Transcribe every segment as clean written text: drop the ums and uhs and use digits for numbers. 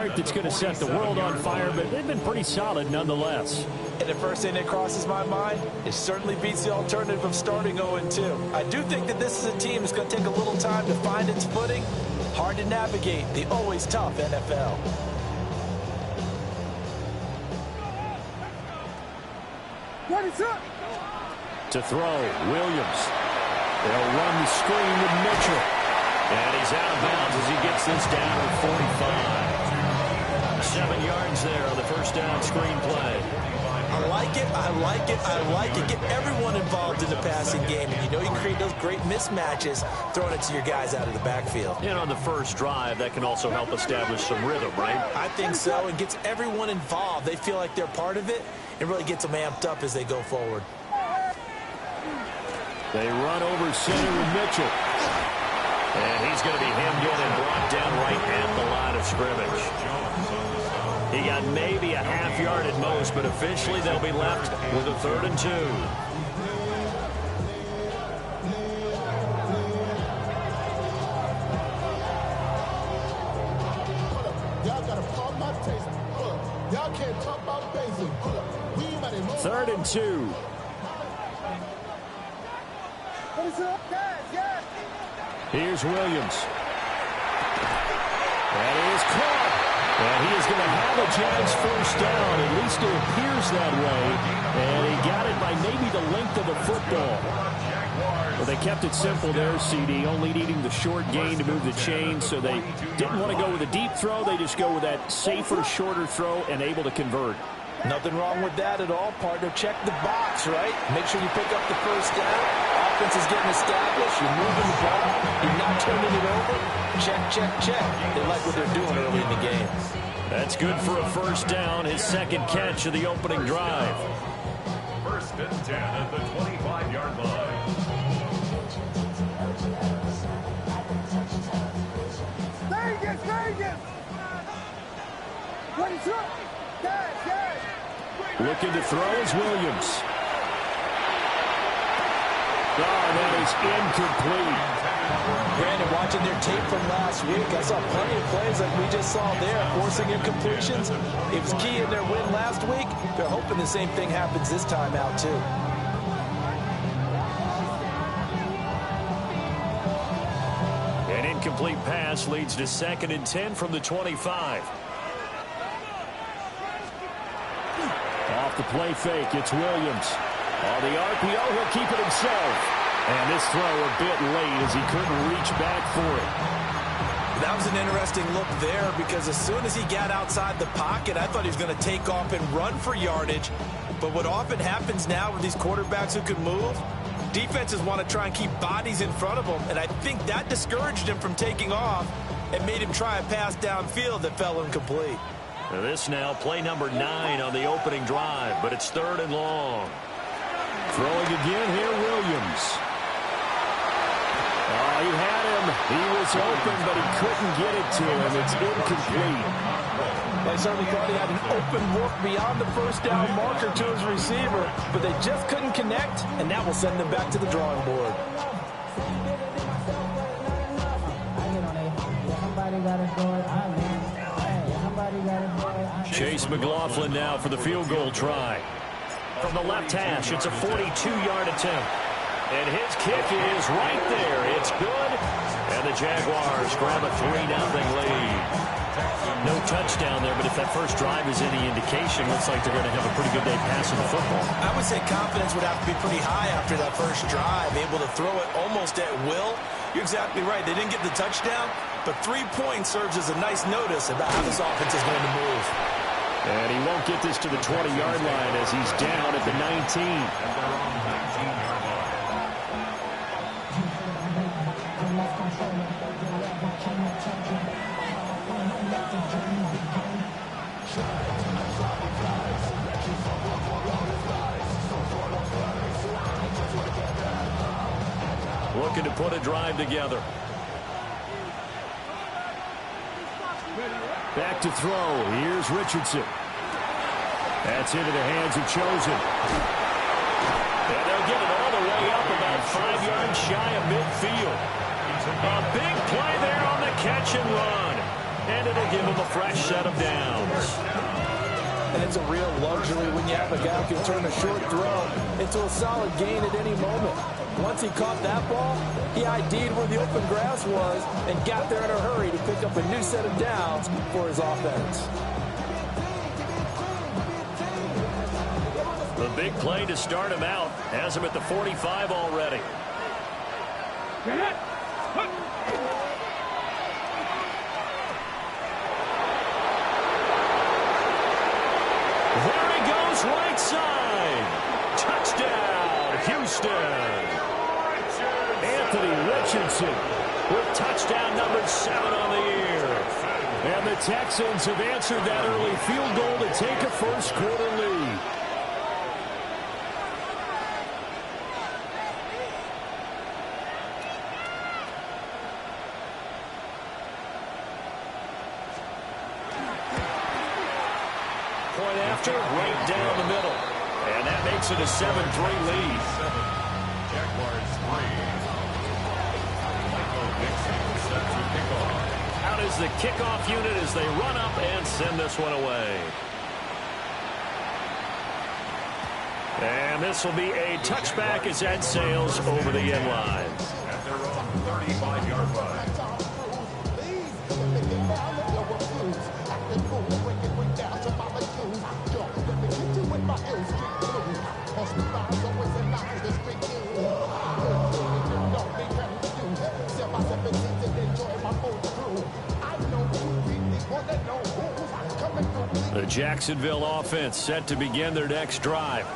That's going to set the world on fire, but they've been pretty solid nonetheless. And the first thing that crosses my mind, it certainly beats the alternative of starting 0-2. I do think that this is a team that's going to take a little time to find its footing. Hard to navigate the always tough NFL. To throw, Williams. They'll run the screen with Mitchell. And he's out of bounds as he gets this down to 45. 7 yards there on the first down screen play. I like it, I like it, I like it. Get everyone involved in the passing game. And you know you create those great mismatches throwing it to your guys out of the backfield. And on the first drive, that can also help establish some rhythm, right? I think so. It gets everyone involved. They feel like they're part of it. It really gets them amped up as they go forward. They run over center with Mitchell. And he's going to be hemmed in and brought down right at the line of scrimmage. He got maybe a half yard at most, but officially they'll be left with a 3rd and 2. Y'all got to pump my taste. Y'all can't talk about basic. 3rd and 2. Here's Williams. That is caught. And he is going to have a Jags first down. At least it appears that way. And he got it by maybe the length of the football. Well, they kept it simple there, CD, only needing the short gain to move the chain. So they didn't want to go with a deep throw. They just go with that safer, shorter throw and able to convert. Nothing wrong with that at all, partner. Check the box, right? Make sure you pick up the first down. Offense is getting established. You're moving the ball. You're not turning it over. Check, check, check. They like what they're doing early in the game. That's good for a first down. His second catch of the opening drive. 1st and 10 at the 25-yard line. Vegas! What is up? Looking to throw is Williams. Oh, that is incomplete. Brandon, watching their tape from last week, I saw plenty of plays like we just saw there, forcing incompletions. It was key in their win last week. They're hoping the same thing happens this time out, too. An incomplete pass leads to 2nd and 10 from the 25. Off the play fake, it's Williams. On the RPO, he'll keep it himself. And this throw a bit late as he couldn't reach back for it. That was an interesting look there because as soon as he got outside the pocket, I thought he was going to take off and run for yardage. But what often happens now with these quarterbacks who can move, defenses want to try and keep bodies in front of them. And I think that discouraged him from taking off and made him try a pass downfield that fell incomplete. This now play number 9 on the opening drive, but it's 3rd and long. Throwing again here, Williams. Oh, he had him. He was open, but he couldn't get it to him. It's incomplete. They certainly thought he had an open look beyond the first down marker to his receiver, but they just couldn't connect, and that will send them back to the drawing board. Chase McLaughlin now for the field goal try. From the left hash, it's a 42-yard attempt. And his kick is right there. It's good. And the Jaguars grab a 3-0 lead. No touchdown there, but if that first drive is any indication, looks like they're going to have a pretty good day passing the football. I would say confidence would have to be pretty high after that first drive, able to throw it almost at will. You're exactly right. They didn't get the touchdown, but 3 points serves as a nice notice about how this offense is going to move. And he won't get this to the 20-yard line as he's down at the 19. Looking to put a drive together. Back to throw. Here's Richardson. That's into the hands of Chosen. And they'll get it all the way up about 5 yards shy of midfield. A big play there on the catch and run. And it'll give him a fresh set of downs. And it's a real luxury when you have a guy who can turn a short throw into a solid gain at any moment. Once he caught that ball, he ID'd where the open grass was and got there in a hurry to pick up a new set of downs for his offense. The big play to start him out has him at the 45 already. There he goes, right side. Touchdown, Houston. Anthony Richardson with touchdown number 7 on the year. And the Texans have answered that early field goal to take a first quarter lead. Point after, right down the middle. And that makes it a 7-3 lead. Jaguars 3. Michael Dixon set to kick off. Out is the kickoff unit as they run up and send this one away. And this will be a touchback as Ed sails over the end line. At their own 35-yard line. The Jacksonville offense set to begin their next drive.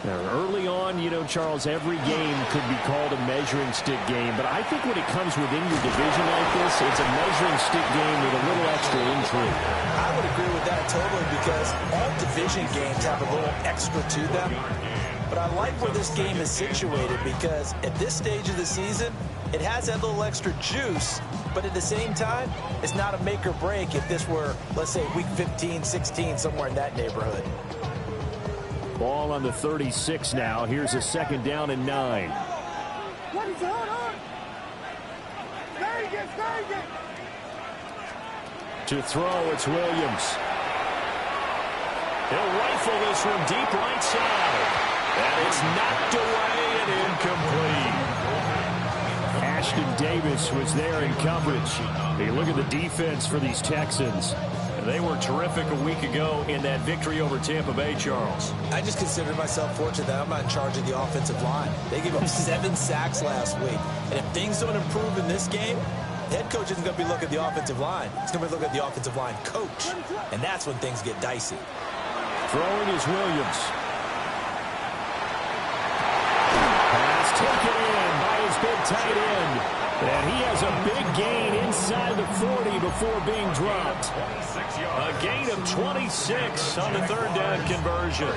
Now, early on, you know, Charles, every game could be called a measuring stick game, but I think when it comes within your division like this, it's a measuring stick game with a little extra intrigue. I would agree with that totally because all division games have a little extra to them. But I like where this game is situated because at this stage of the season, it has that little extra juice, but at the same time, it's not a make or break if this were, let's say, week 15, 16, somewhere in that neighborhood. Ball on the 36 now. Here's a 2nd down and 9. What is going on? Vegas. To throw, it's Williams. He'll rifle this one deep right side. And it's knocked away and incomplete. Ashton Davis was there in coverage. Hey, look at the defense for these Texans. They were terrific a week ago in that victory over Tampa Bay, Charles. I just consider myself fortunate that I'm not in charge of the offensive line. They gave up 7 sacks last week. And if things don't improve in this game, the head coach isn't going to be looking at the offensive line. He's going to be looking at the offensive line coach. And that's when things get dicey. Throwing is Williams. Pass taken in by his big tight end. And he has a big gain inside the 40 before being dropped. A gain of 26 on the 3rd down conversion.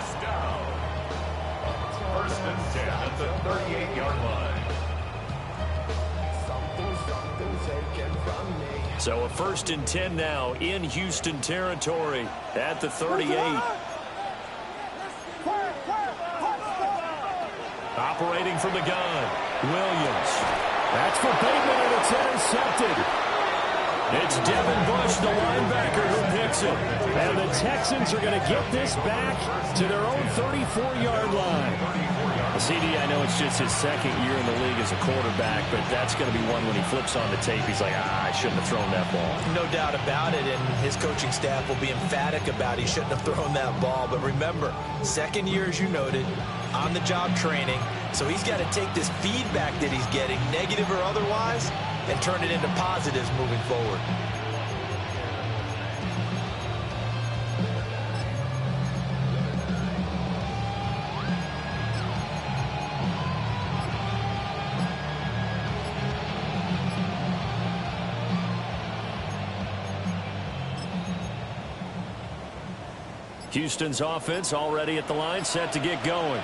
First and 10 at the 38-yard line. So a 1st and 10 now in Houston territory at the 38. Operating from the gun, Williams. That's for Bateman, and it's intercepted. It's Devin Bush, the linebacker, who picks it. And the Texans are going to get this back to their own 34-yard line. CD, I know it's just his 2nd year in the league as a quarterback, but that's going to be one when he flips on the tape. He's like, I shouldn't have thrown that ball. No doubt about it, and his coaching staff will be emphatic about he shouldn't have thrown that ball. But remember, 2nd year, as you noted, on-the-job training. So he's got to take this feedback that he's getting, negative or otherwise, and turn it into positives moving forward. Houston's offense already at the line, set to get going.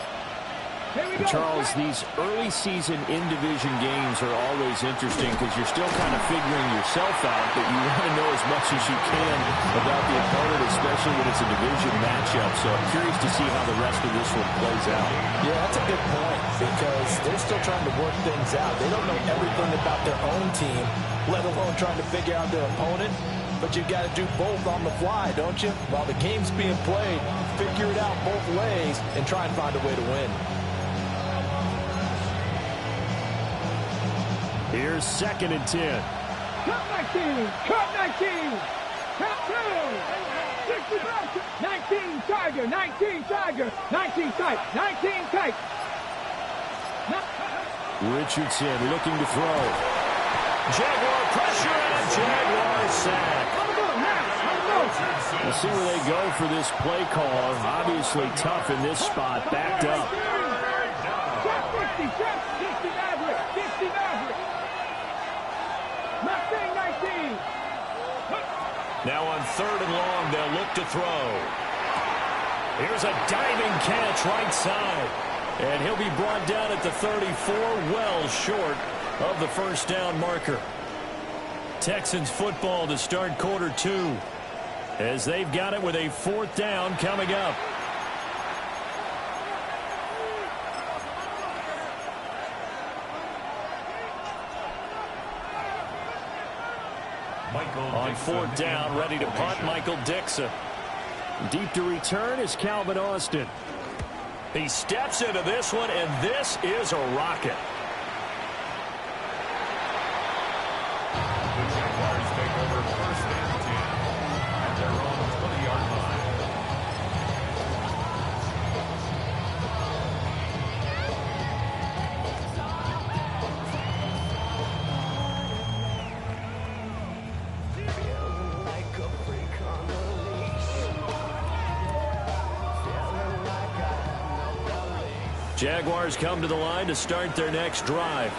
Charles, these early season in-division games are always interesting because you're still kind of figuring yourself out, but you want to know as much as you can about the opponent, especially when it's a division matchup. So I'm curious to see how the rest of this one plays out. Yeah, that's a good point because they're still trying to work things out. They don't know everything about their own team, let alone trying to figure out their opponent. but you've got to do both on the fly, don't you? While the game's being played, figure it out both ways and try and find a way to win. Here's 2nd and 10. Cut 19! Cut 19! Cut 2! 19 Tiger! 19 Tiger! 19 tight! 19 tight! Richardson looking to throw. Jaguar pressure and a Jaguar sack. We'll see where they go for this play call. Obviously tough in this spot. Backed up. Now on 3rd and long, they'll look to throw. Here's a diving catch right side. And he'll be brought down at the 34, well short of the first down marker. Texans football to start quarter 2, as they've got it with a 4th down coming up. On 4th down, ready to punt, Michael Dickson. Deep to return is Calvin Austin. He steps into this one, and this is a rocket. The Jaguars take over 1st and 10 at their own 20-yard line. Jaguars come to the line to start their next drive.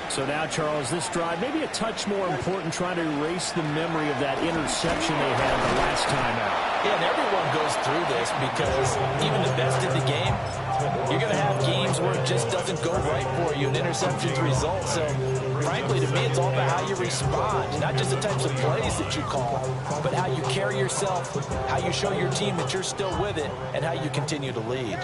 So now, Charles, this drive maybe a touch more important, trying to erase the memory of that interception they had the last time out. Yeah, and everyone goes through this because even the best in the game, you're going to have games where it just doesn't go right for you and interceptions result. So, frankly, to me, it's all about how you respond, not just the types of plays that you call, but how you carry yourself, how you show your team that you're still with it, and how you continue to lead.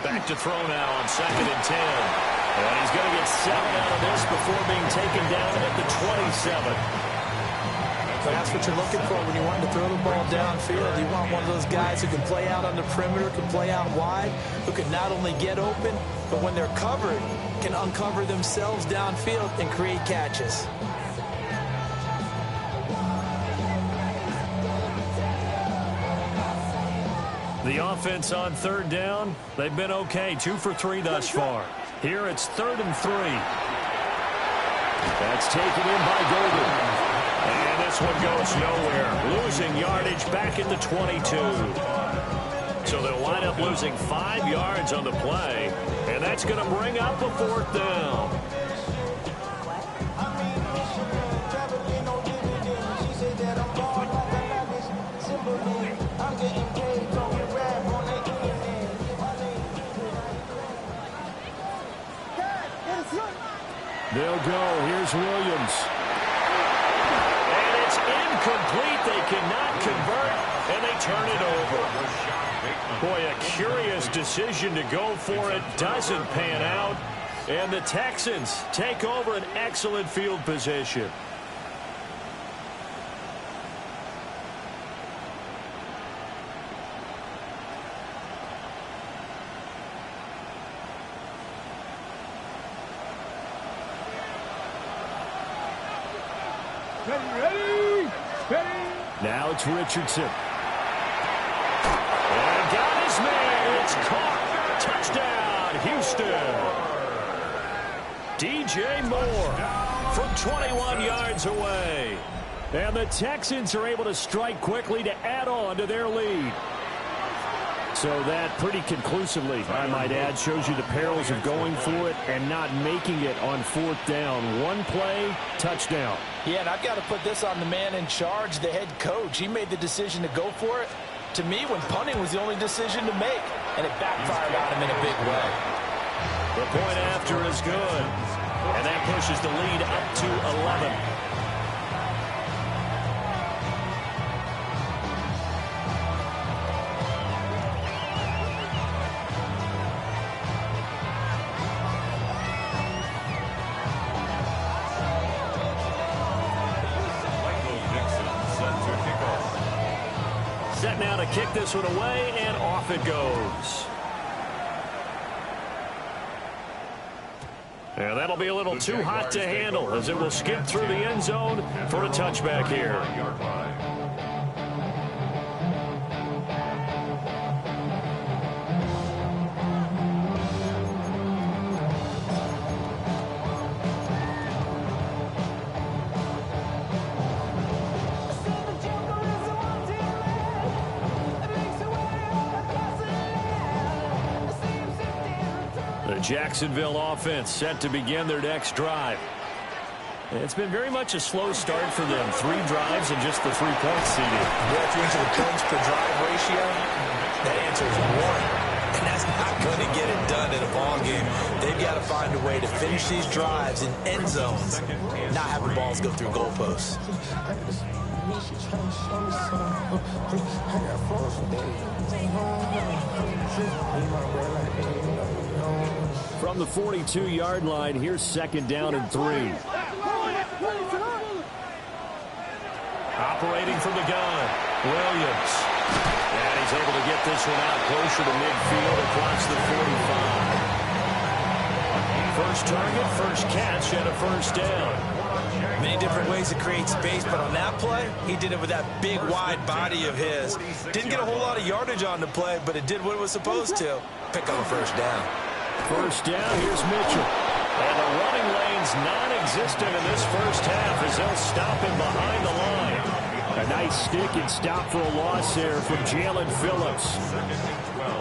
Back to throw now on 2nd and 10. And he's going to get 7 out of this before being taken down at the 27. That's what you're looking for when you want to throw the ball downfield. You want one of those guys who can play out on the perimeter, can play out wide, who can not only get open, but when they're covered, can uncover themselves downfield and create catches. The offense on 3rd down, they've been okay. 2 for 3 thus far. Here it's 3rd and 3. That's taken in by Golden. And this one goes nowhere. Losing yardage back at the 22. So they'll wind up losing 5 yards on the play. And that's going to bring up a 4th down. They'll go. Here's Williams. And it's incomplete. They cannot convert, and they turn it over. Boy, a curious decision to go for it. Doesn't pan out. And the Texans take over an excellent field position. Now it's Richardson. And got his man. It's caught. Touchdown, Houston. DJ Moore from 21 yards away. And the Texans are able to strike quickly to add on to their lead. So that pretty conclusively, I might add, shows you the perils of going for it and not making it on 4th down. One play, touchdown. Yeah, and I've got to put this on the man in charge, the head coach. He made the decision to go for it. To me, when punting was the only decision to make, and it backfired on him in a big way. The point after is good, and that pushes the lead up to 11. to kick this one away, and off it goes. And that'll be a little too hot to handle as it will skip through the end zone for a touchback here. The Jacksonville offense set to begin their next drive. It's been very much a slow start for them. 3 drives and just the 3 points seeded. Yeah, if you're into the points per drive ratio, that answer is 1. And that's not going to get it done in a ball game. They've got to find a way to finish these drives in end zones, not having balls go through goalposts. From the 42-yard line, here's 2nd down and 3. Operating from the gun, Williams. And he's able to get this one out closer to midfield across the 45. First target, first catch, and a first down. Many different ways to create space, but on that play, he did it with that big, wide body of his. Didn't get a whole lot of yardage on the play, but it did what it was supposed to. Pick up a first down. First down, here's Mitchell. And the running lane's non-existent in this first half as they'll stop him behind the line. A nice stick and stop for a loss there from Jalen Phillips.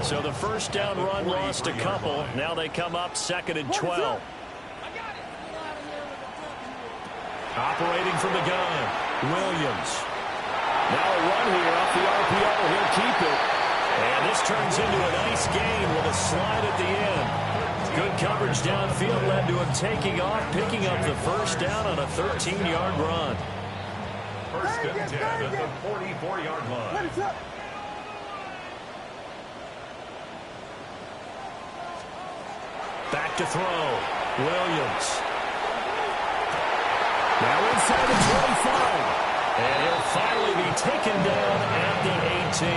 So the first down run lost a couple. Now they come up 2nd and 12. Operating from the gun, Williams. Now a run here off the RPO. He'll keep it. And this turns into a nice gain with a slide at the end. Good coverage downfield led to him taking off, picking up the first down on a 13-yard run. First and 10 at the 44-yard line. Back to throw, Williams. Now inside the 25. And he'll finally be taken down at the 18.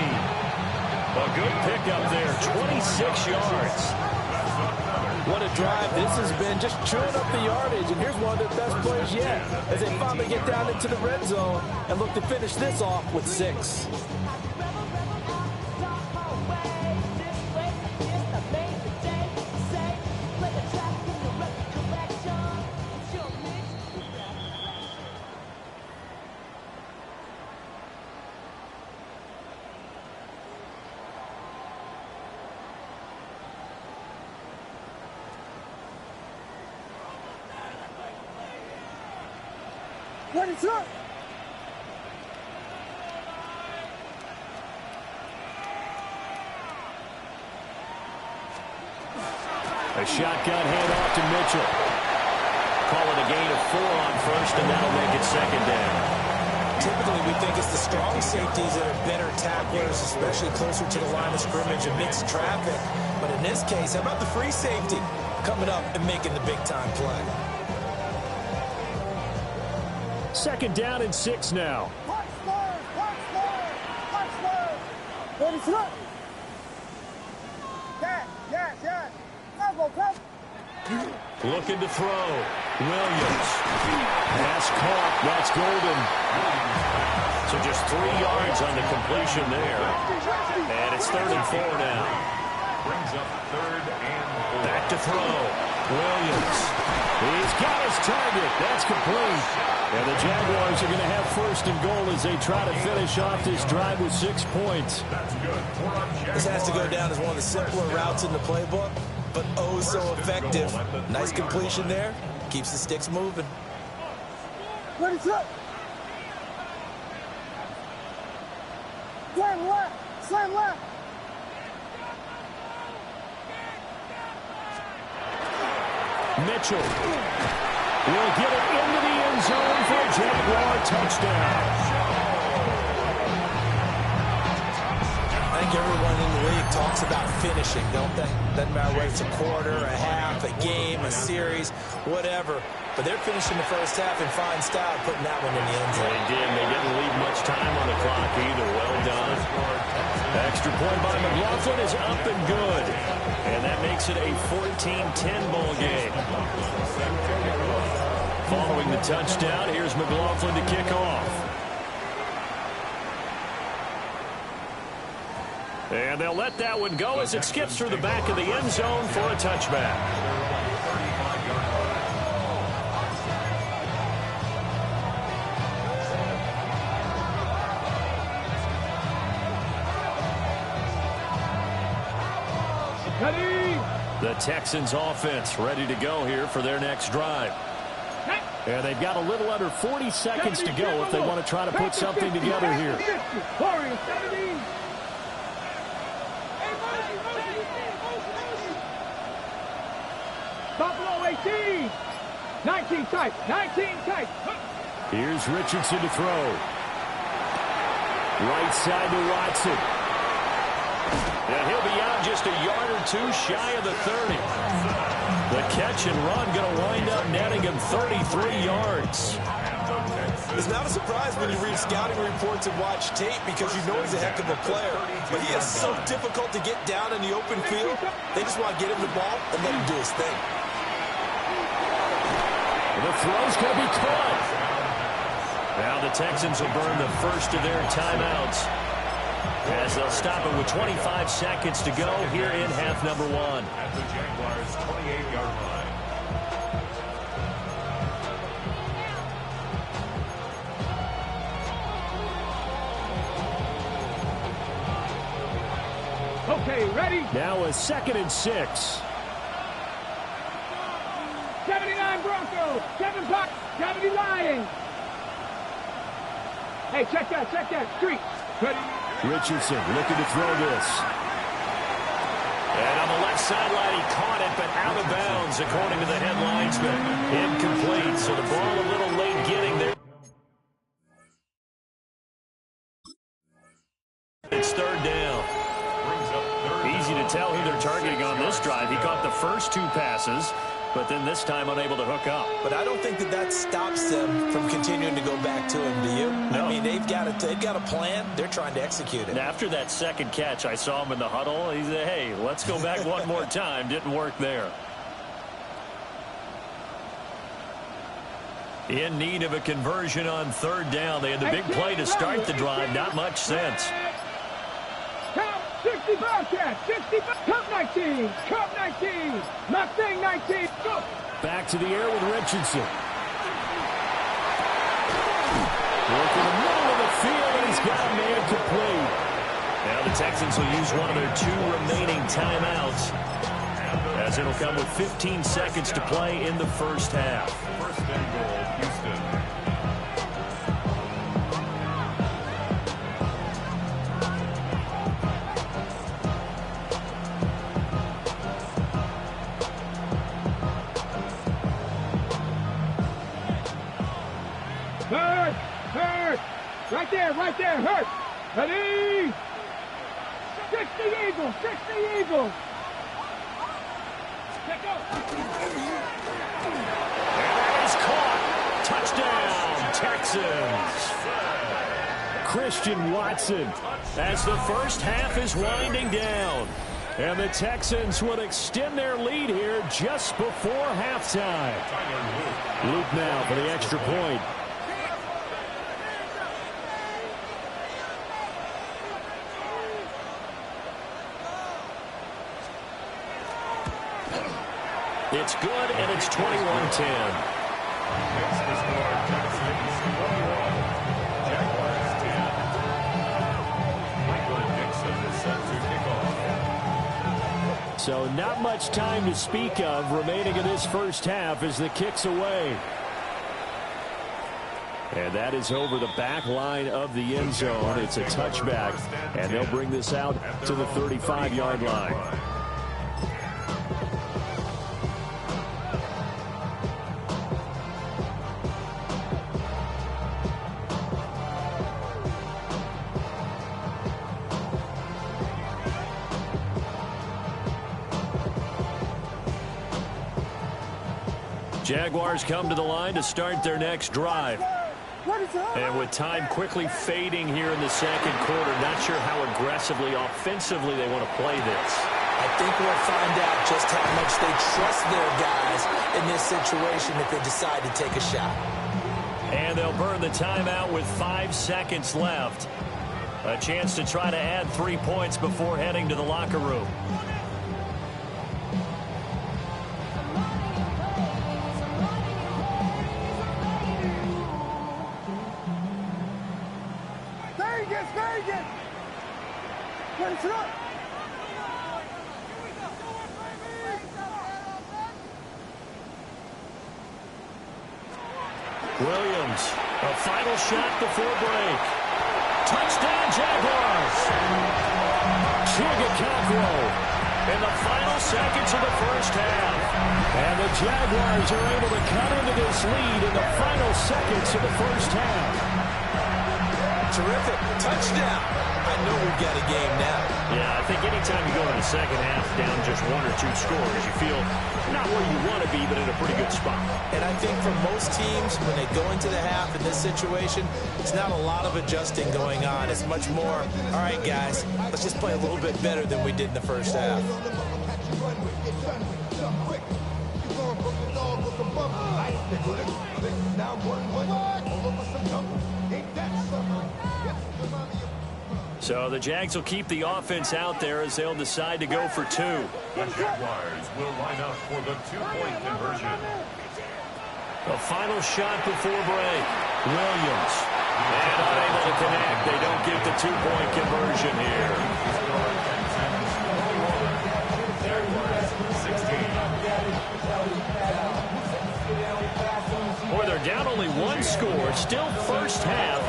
A good pickup there, 26 yards. What a drive this has been, just chewing up the yardage. And here's one of their best plays yet as they finally get down into the red zone and look to finish this off with 6. A shotgun handoff to Mitchell. Call it a gain of 4 on first, and that'll make it 2nd down. Typically, we think it's the strong safeties that are better tacklers, especially closer to the line of scrimmage amidst traffic. But in this case, how about the free safety coming up and making the big-time play? 2nd down and 6 now. Looking to throw. Williams. Pass caught. That's Golden. So just 3 yards on the completion there. And it's 3rd and 4 now. Brings up 3rd and 4. Back to throw. Williams. He's got his target. That's complete. And the Jaguars are going to have 1st and goal as they try to finish off this drive with 6 points. That's good. This has to go down as one of the simpler routes in the playbook, but oh so effective. Nice completion there. Keeps the sticks moving. Ready, set. Slam left. Slam left. Mitchell will get it into the end zone for a Jaguar touchdown. I think everyone in the league talks about finishing, don't they? Doesn't matter whether it's a quarter, a half, a game, a series, whatever. but they're finishing the first half in fine style, putting that one in the end zone. They did. They didn't leave much time on the clock either. Well done. Extra point by McLaughlin is up and good. And that makes it a 14-10 ball game. Following the touchdown, here's McLaughlin to kick off. And they'll let that one go as it skips through the back of the end zone for a touchback. The Texans offense ready to go here for their next drive. And they've got a little under 40 seconds to go if they want to try to put something together here. Buffalo 18. 19 tight. 19 tight. Here's Richardson to throw. Right side to Watson. And he'll be out just a yard or two shy of the 30. The catch and run going to wind up netting him 33 yards. It's not a surprise when you read scouting reports and watch tape because you know he's a heck of a player. But he is so difficult to get down in the open field. They just want to get him the ball and let him do his thing. The throw's going to be caught. Now the Texans will burn the first of their timeouts as they'll stop it with 25 seconds to go here in half number one. At the Jaguars' 28-yard line. Okay, ready? Now a 2nd and 6. 79 Broncos. 7 Bucks. 70 Lions. Hey, check that. Street. Ready? Richardson looking to throw this. And on the left sideline, he caught it, but out of bounds, according to the head linesman. Incomplete, so the ball a little late getting there. It's 3rd down. Easy to tell who they're targeting on this drive. He caught the first 2 passes, but then this time unable to hook up. But I don't think that stops them from continuing to go back to him, do you? No. I mean, they've got a plan. They're trying to execute it. And after that second catch, I saw him in the huddle. He said, hey, let's go back one more time. Didn't work there. In need of a conversion on 3rd down. They had the big play to start the drive. Not much sense. Count 60 Bobcats. 60 Cup 19. Cup 19. Mustang 19. Go. Back to the air with Richardson. Working the middle of the field, and he's got a man complete. Now the Texans will use one of their 2 remaining timeouts, as it'll come with 15 seconds to play in the first half. First and goal, Houston. Hurt. Right there. Hurt. Ready? 60 Eagles. 60 Eagles. Let go. He's caught. Touchdown, Texans. Christian Watson as the first half is winding down. And the Texans would extend their lead here just before halftime. Luke now for the extra point. It's good, and it's 21-10. So not much time to speak of remaining in this first half as the kick's away. And that is over the back line of the end zone. It's a touchback, and they'll bring this out to the 35-yard line. Jaguars come to the line to start their next drive. And with time quickly fading here in the second quarter, not sure how aggressively, offensively they want to play this. I think we'll find out just how much they trust their guys in this situation if they decide to take a shot. And they'll burn the timeout with 5 seconds left. A chance to try to add 3 points before heading to the locker room. Vegas! Let's run! Williams, a final shot before break. Touchdown, Jaguars! Chigakakwo in the final seconds of the first half. And the Jaguars are able to cut into this lead in the final seconds of the first half. Terrific. Touchdown. I know we've got a game now. Yeah, I think anytime you go in the second half down just 1 or 2 scores, you feel not where you want to be, but in a pretty good spot. And I think for most teams, when they go into the half in this situation, it's not a lot of adjusting going on. It's much more, all right, guys, let's just play a little bit better than we did in the first half. So the Jags will keep the offense out there as they'll decide to go for 2. The Jaguars will line up for the 2-point conversion. A final shot before break. Williams. And unable to connect. They don't get the 2-point conversion here. Boy, they're down only 1 score. Still first half.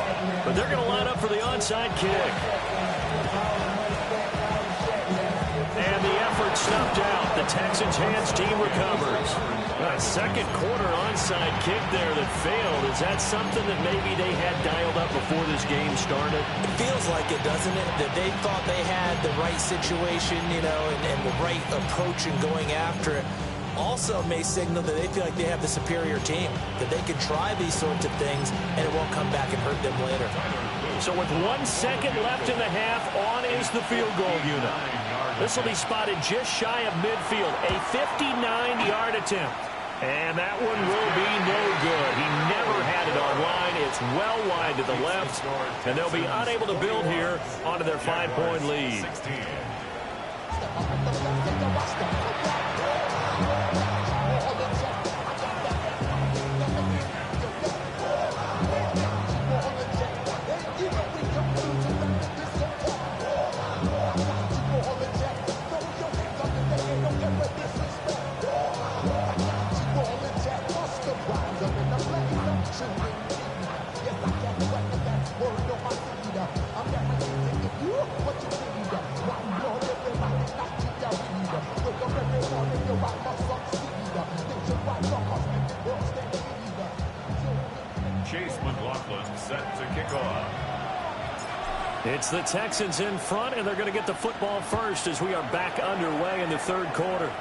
But they're going to line up for the onside kick. And the effort snuffed out. The Texans' hands team recovers. A second quarter onside kick there that failed. Is that something that maybe they had dialed up before this game started? It feels like it, doesn't it? That they thought they had the right situation, you know, and the right approach in going after it. Also may signal that they feel like they have the superior team, that they can try these sorts of things and it won't come back and hurt them later. So with 1 second left in the half, on is the field goal unit. This will be spotted just shy of midfield, a 59-yard attempt. And that one will be no good. He never had it on line. It's well wide to the left, and they'll be unable to build here onto their 5-point lead. Chase McLaughlin set to kick off. It's the Texans in front, and they're going to get the football first as we are back underway in the third quarter.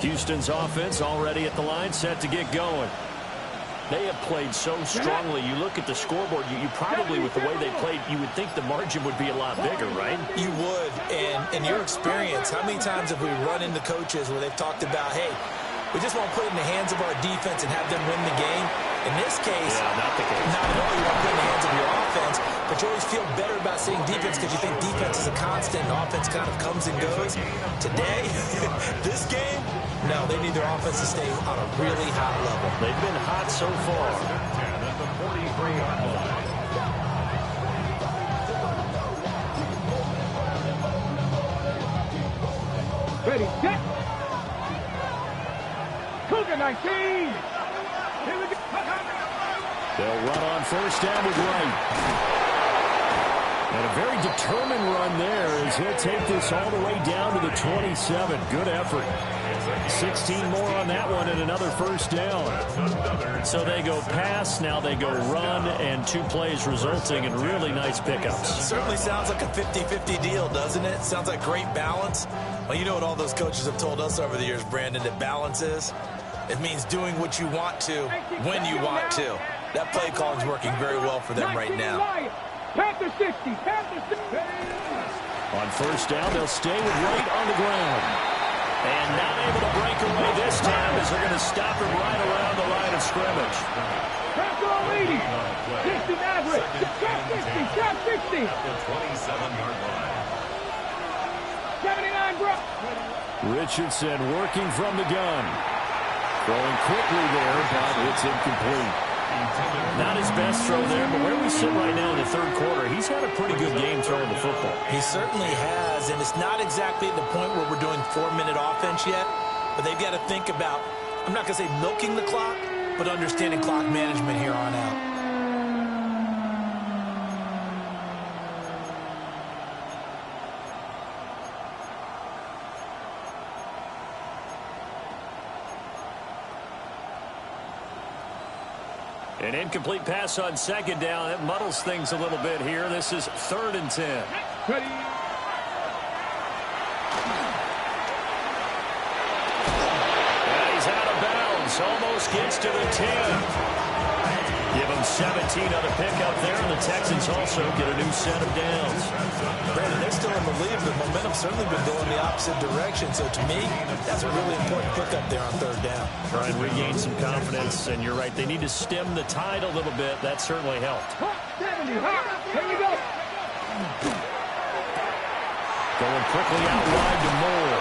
Houston's offense already at the line, set to get going. They have played so strongly. You look at the scoreboard, you probably, with the way they played, you would think the margin would be a lot bigger, right? You would. And in your experience, how many times have we run into coaches where they've talked about, hey, we just want to put it in the hands of our defense and have them win the game? In this case, not the case. Not at all. You want to put it in the hands of your offense, but you always feel better about seeing defense because you think defense is a constant and offense kind of comes and goes. Today, this game, no, they need their offense to stay on a really high level. They've been hot so far. At the 43-yard line. Ready, set. Cougar 19. Here we go. They'll run on first down with Wright. And a very determined run there as he'll take this all the way down to the 27. Good effort. 16 more on that one and another first down. So they go pass, now they go run, and 2 plays resulting in really nice pickups. Certainly sounds like a 50-50 deal, doesn't it? Sounds like great balance. Well, you know what all those coaches have told us over the years, Brandon, that balance is? It means doing what you want to when you want to. That play calling is working very well for them right now. Panther 60, Panther 60. On first down, they'll stay with Wright on the ground. And not able to break away this time as they're going to stop him right around the line of scrimmage. Panther leading. 60 Maverick. Shot 60, shot 60. 27-yard line. 79 Brock. Richardson working from the gun. Throwing quickly there, but it's incomplete. Not his best throw there, but where we sit right now in the third quarter, he's had a pretty good game throwing the football. He certainly has, and it's not exactly at the point where we're doing 4-minute offense yet, but they've got to think about, I'm not going to say milking the clock, but understanding clock management here on out. An incomplete pass on second down. That muddles things a little bit here. This is 3rd and 10. Ready. And he's out of bounds. Almost gets to the 10. Give him 17 on the pickup there, and the Texans also get a new set of downs. Brandon, they're still in the lead. The momentum's certainly been going the opposite direction. So to me, that's a really important pickup there on 3rd down. Try and regain some confidence, and you're right. They need to stem the tide a little bit. That certainly helped. 70. Here we go. Going quickly out wide to Moore.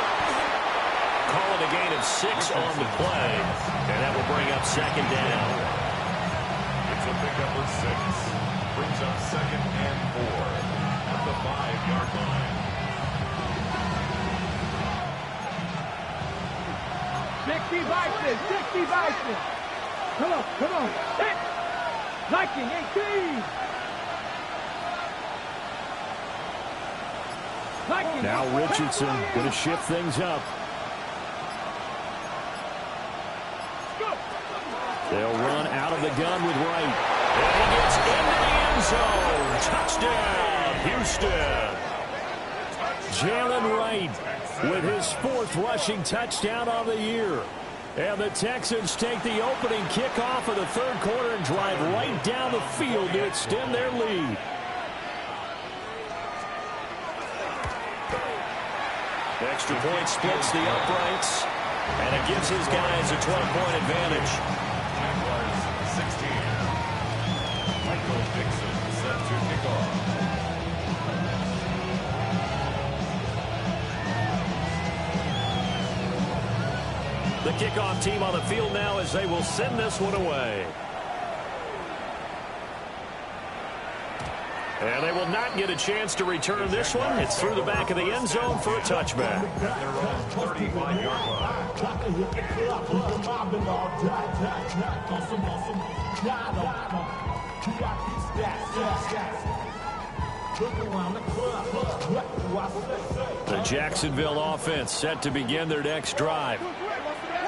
Calling a gain of 6 on the play, and that will bring up 2nd down. It's a pickup of 6. Brings up 2nd and 4 at the 5-yard line. 60 Bison, 60 Bison. Come on, come on. Hit. Viking 18. Viking. Now Richardson going to shift things up. They'll run out of the gun with Wright. And he gets into the end zone. Touchdown, Houston. Jalen Wright with his 4th rushing touchdown of the year. And the Texans take the opening kickoff of the 3rd quarter and drive right down the field to extend their lead. Extra point splits the uprights, and it gives his guys a 12-point advantage. Jaguars 16. Michael Dixon set to kick off. The kickoff team on the field now as they will send this one away. And they will not get a chance to return this one. It's through the back of the end zone for a touchback. Their own 35-yard line. The Jacksonville offense set to begin their next drive.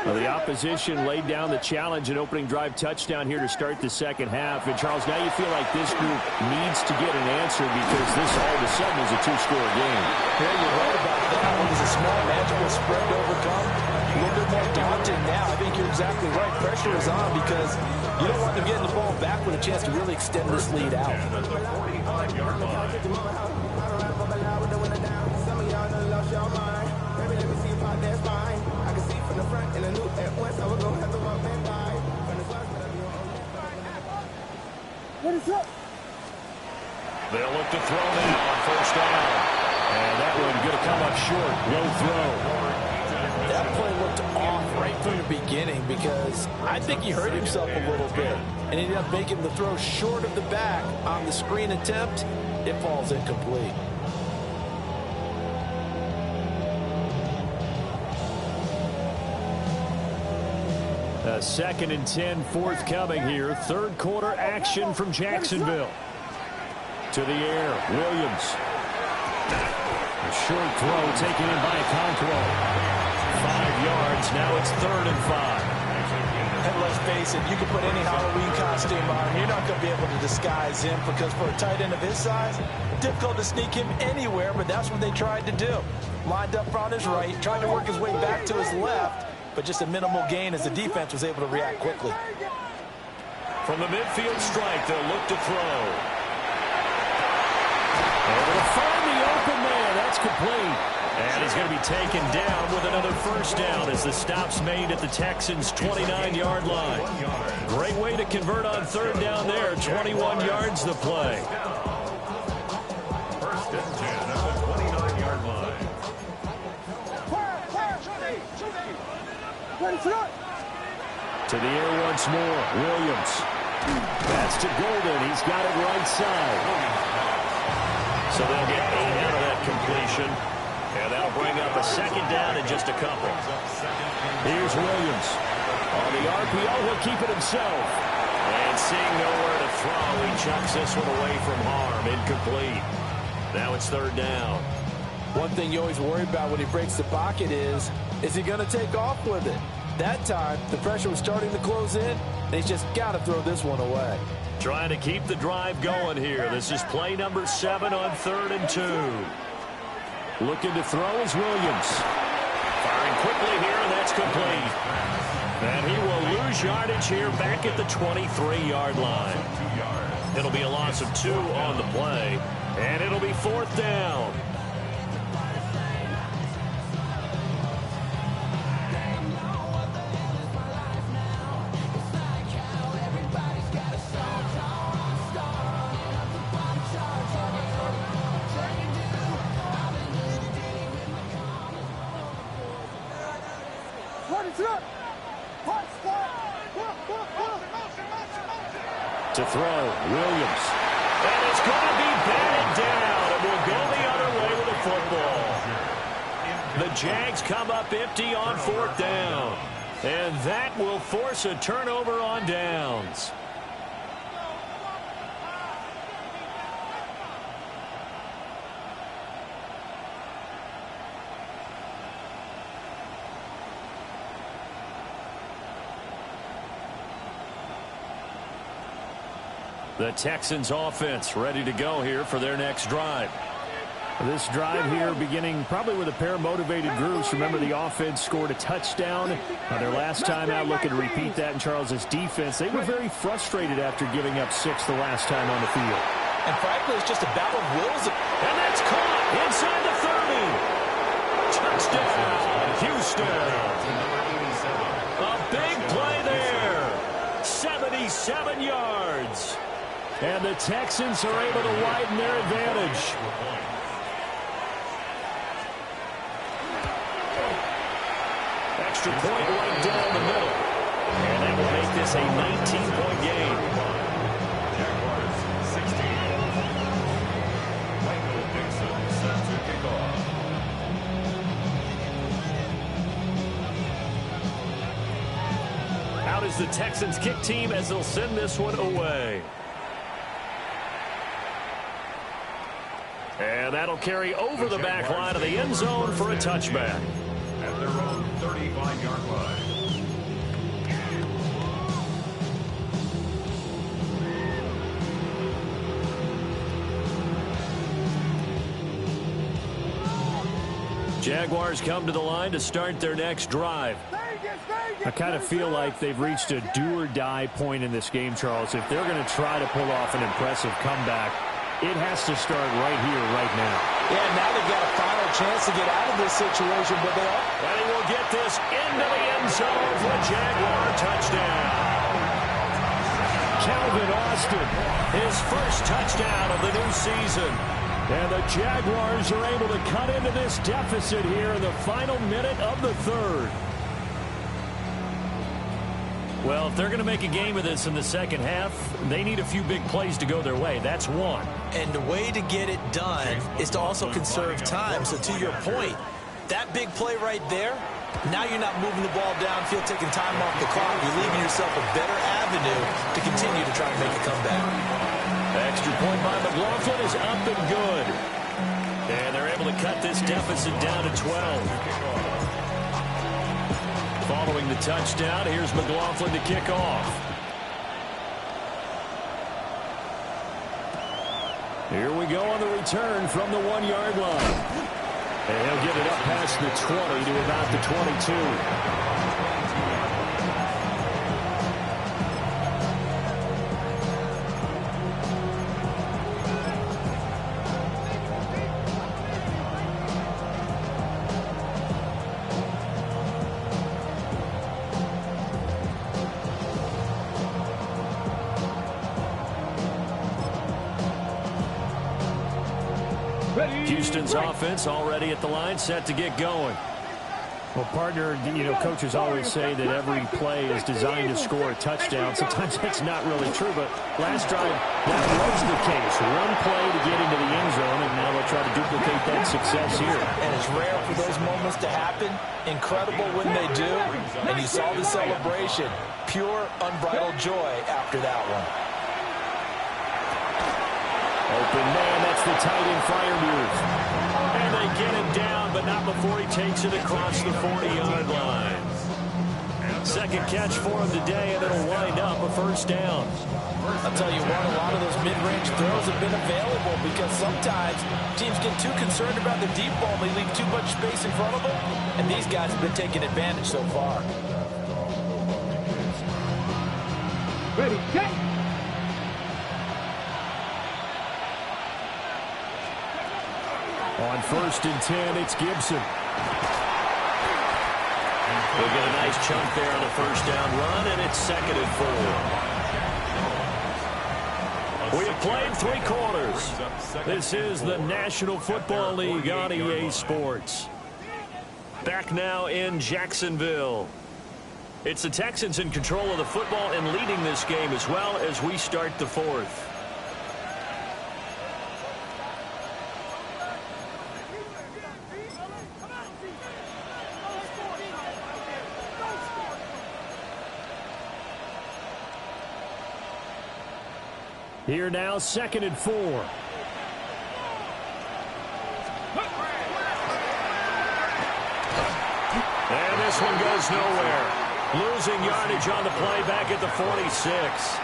Well, the opposition laid down the challenge and opening drive touchdown here to start the second half. And, Charles, now you feel like this group needs to get an answer because this all of a sudden is a 2-score game. Yeah, you're right about that. It was a small, manageable spread to overcome. A little bit more daunting now. I think you're exactly right. Pressure is on because you don't want them getting the ball back with a chance to really extend this lead out. And at the 45-yard line. What is up? They'll look to throw now on first down. And that one going to come up short. Low throw. That play looked off right from the beginning because I think he hurt himself a little bit. And he ended up making the throw short of the back on the screen attempt. It falls incomplete. 2nd and 10 forthcoming here. Third quarter action from Jacksonville. To the air, Williams. A short throw taken in by Okonkwo. 5 yards. Now it's 3rd and 5. And let's face it, you can put any Halloween costume on. You're not going to be able to disguise him because for a tight end of his size, difficult to sneak him anywhere, but that's what they tried to do. Lined up on his right, trying to work his way back to his left, but just a minimal gain as the defense was able to react quickly. From the midfield strike, they'll look to throw. Able to find the open man. That's complete. And he's going to be taken down with another first down as the stop's made at the Texans' 29-yard line. Great way to convert on 3rd down there. 21 yards the play. First and 10 at the 29-yard line. To the air once more. Williams. That's to Golden. He's got it right side. So they'll get 8 out of that completion. And that'll bring up a 2nd down in just a couple. Here's Williams. On the RPO, he'll keep it himself. And seeing nowhere to throw, he chucks this one away from harm. Incomplete. Now it's 3rd down. One thing you always worry about when he breaks the pocket is he going to take off with it? That time, the pressure was starting to close in, and he's just got to throw this one away. Trying to keep the drive going here. This is play number 7 on 3rd and 2. Looking to throw is Williams. Firing quickly here, and that's complete. And he will lose yardage here back at the 23-yard line. It'll be a loss of 2 on the play, and it'll be 4th down. To throw, Williams. And it's going to be batted down. It will go the other way with the football. The Jags come up empty on 4th down. And that will force a turnover on downs. The Texans offense ready to go here for their next drive. This drive here beginning probably with a pair of motivated groups. Remember, the offense scored a touchdown. Their last time out, looking to repeat that in Charles's defense. They were very frustrated after giving up 6 the last time on the field. And frankly, it's just a battle of wills. And that's caught inside the 30. Touchdown, Houston. A big play there. 77 yards. And the Texans are able to widen their advantage. Extra point right down the middle. And that will make this a 19-point game. Jaguars 16. Michael Dixon set to kick off. Out is the Texans kick team as they'll send this one away. And that'll carry over the back line of the end zone for a touchback. At their own 35-yard line. Jaguars come to the line to start their next drive. I kind of feel like they've reached a do-or-die point in this game, Charles. If they're going to try to pull off an impressive comeback, it has to start right here, right now. Yeah, now they've got a final chance to get out of this situation, but they are. And he will get this into the end zone for a Jaguar touchdown. Calvin Austin, his first touchdown of the new season. And the Jaguars are able to cut into this deficit here in the final minute of the 3rd. Well, if they're going to make a game of this in the second half, they need a few big plays to go their way. That's one. And the way to get it done is to also conserve time. So to your point, that big play right there, Now you're not moving the ball downfield, taking time off the clock. You're leaving yourself a better avenue to continue to try to make a comeback. The extra point by McLaughlin is up and good. And they're able to cut this deficit down to 12. Following the touchdown, here's McLaughlin to kick off. Here we go on the return from the 1-yard line. And he'll get it up past the 20 to about the 22. Houston's offense already at the line, set to get going. Well, partner, coaches always say that every play is designed to score a touchdown. Sometimes that's not really true, but last drive, that was the case. One play to get into the end zone, and now they'll try to duplicate that success here. And it's rare for those moments to happen. Incredible when they do. And you saw the celebration. Pure, unbridled joy after that one. Open man, that's the tight end flyer move. And they get him down, but not before he takes it across the 40-yard line. Second catch for him today, and it'll wind up a first down. I'll tell you what, a lot of those mid-range throws have been available because sometimes teams get too concerned about the deep ball. They leave too much space in front of them, and these guys have been taking advantage so far. Ready, set. On 1st and 10, it's Gibson. We'll get a nice chunk there on the first down run, and it's 2nd and 4. We have played 3 quarters. This is the National Football League on EA Sports. Back now in Jacksonville. It's the Texans in control of the football and leading this game as well as we start the 4th. Here now, 2nd and 4. And this one goes nowhere. Losing yardage on the play back at the 46.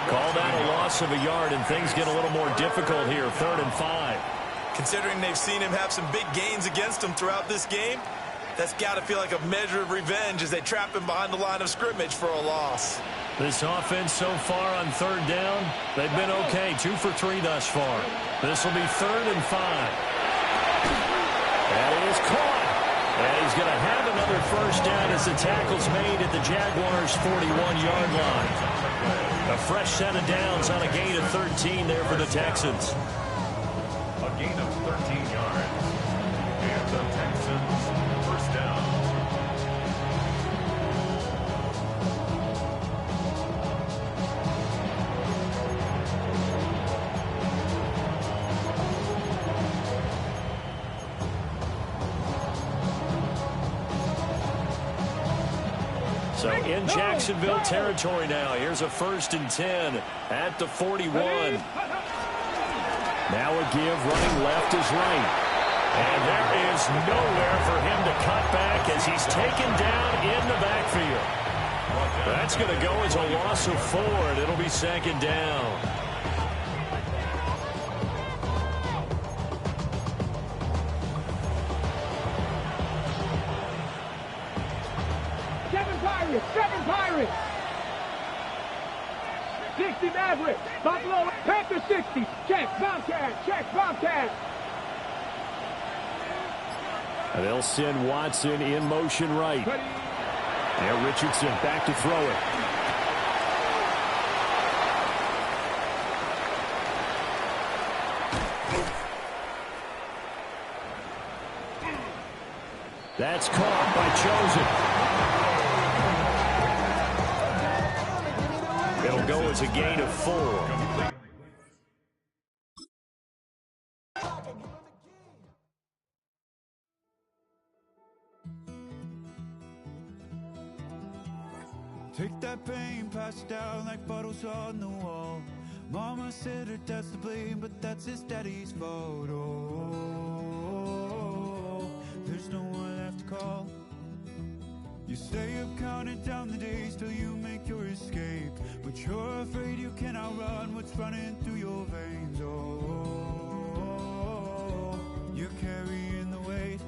Call that a loss of a yard, and things get a little more difficult here, 3rd and 5. Considering they've seen him have some big gains against him throughout this game, that's got to feel like a measure of revenge as they trap him behind the line of scrimmage for a loss. This offense so far on 3rd down, they've been okay. 2 for 3 thus far. This will be 3rd and 5. That is caught. And he's going to have another first down as the tackle's made at the Jaguars' 41-yard line. A fresh set of downs on a gain of 13 there for the Texans. A gain of 13 yards. And the Texans, first down. So in Jacksonville territory now. Here's a 1st and 10 at the 41. Now a give, running left is right. And there is nowhere for him to cut back as he's taken down in the backfield. That's going to go as a loss of 4, and it'll be 2nd down. Seven Pirates. 60 Mavericks. Buffalo Panthers 60. Check Bobcat. Check Bobcat. And they'll send Watson in motion right. Now Richardson back to throw it. That's caught by Chosen. It'll go as a gain of 4. Take that pain, pass it down like bottles on the wall. Mama said her dad's to blame, but that's his daddy's fault. Oh, there's no one left to call. You stay up counting down the days till you make your escape, but you're afraid you can outrun what's running through your veins. Oh, you're carrying the weight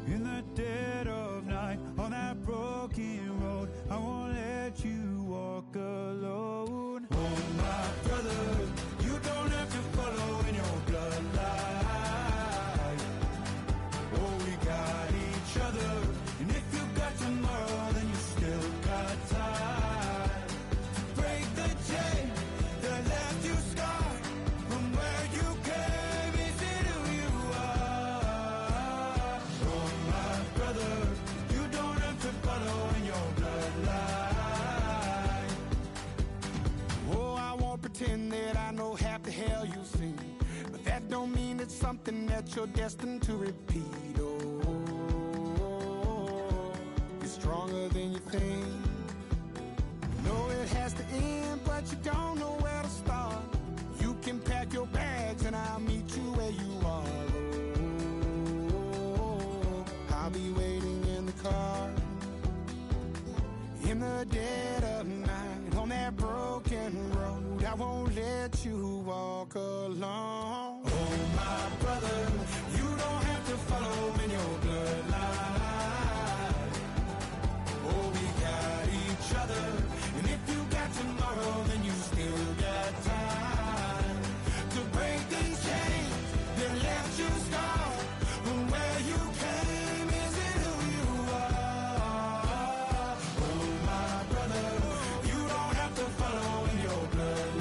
in the dead of night on that broken road. I won't let you walk alone. Oh, my brother, you don't have to follow in your bloodline. Oh, we got each other, and if you got tomorrow, then you still got time to break the chain that left you scarred from where you came. Is it who you are? Oh, my brother, you don't have to follow in your bloodline. Oh, I won't pretend that I know half the hell you've seen, but that don't mean it's something that you're destined to repeat. Oh, you're stronger than you think. You know it has to end, but you don't know where to start. You can pack your bags and I'll meet you where you are. Oh, I'll be waiting in the car in the dead of night on that broken road. I won't let you walk alone. Oh, my brother, you don't have to follow in your bloodline. Oh, we got each other, and if you got tomorrow, then you still got time to break these chains that left you scarred from where you came. Is it who you are? Oh, my brother, you don't have to follow in your bloodline.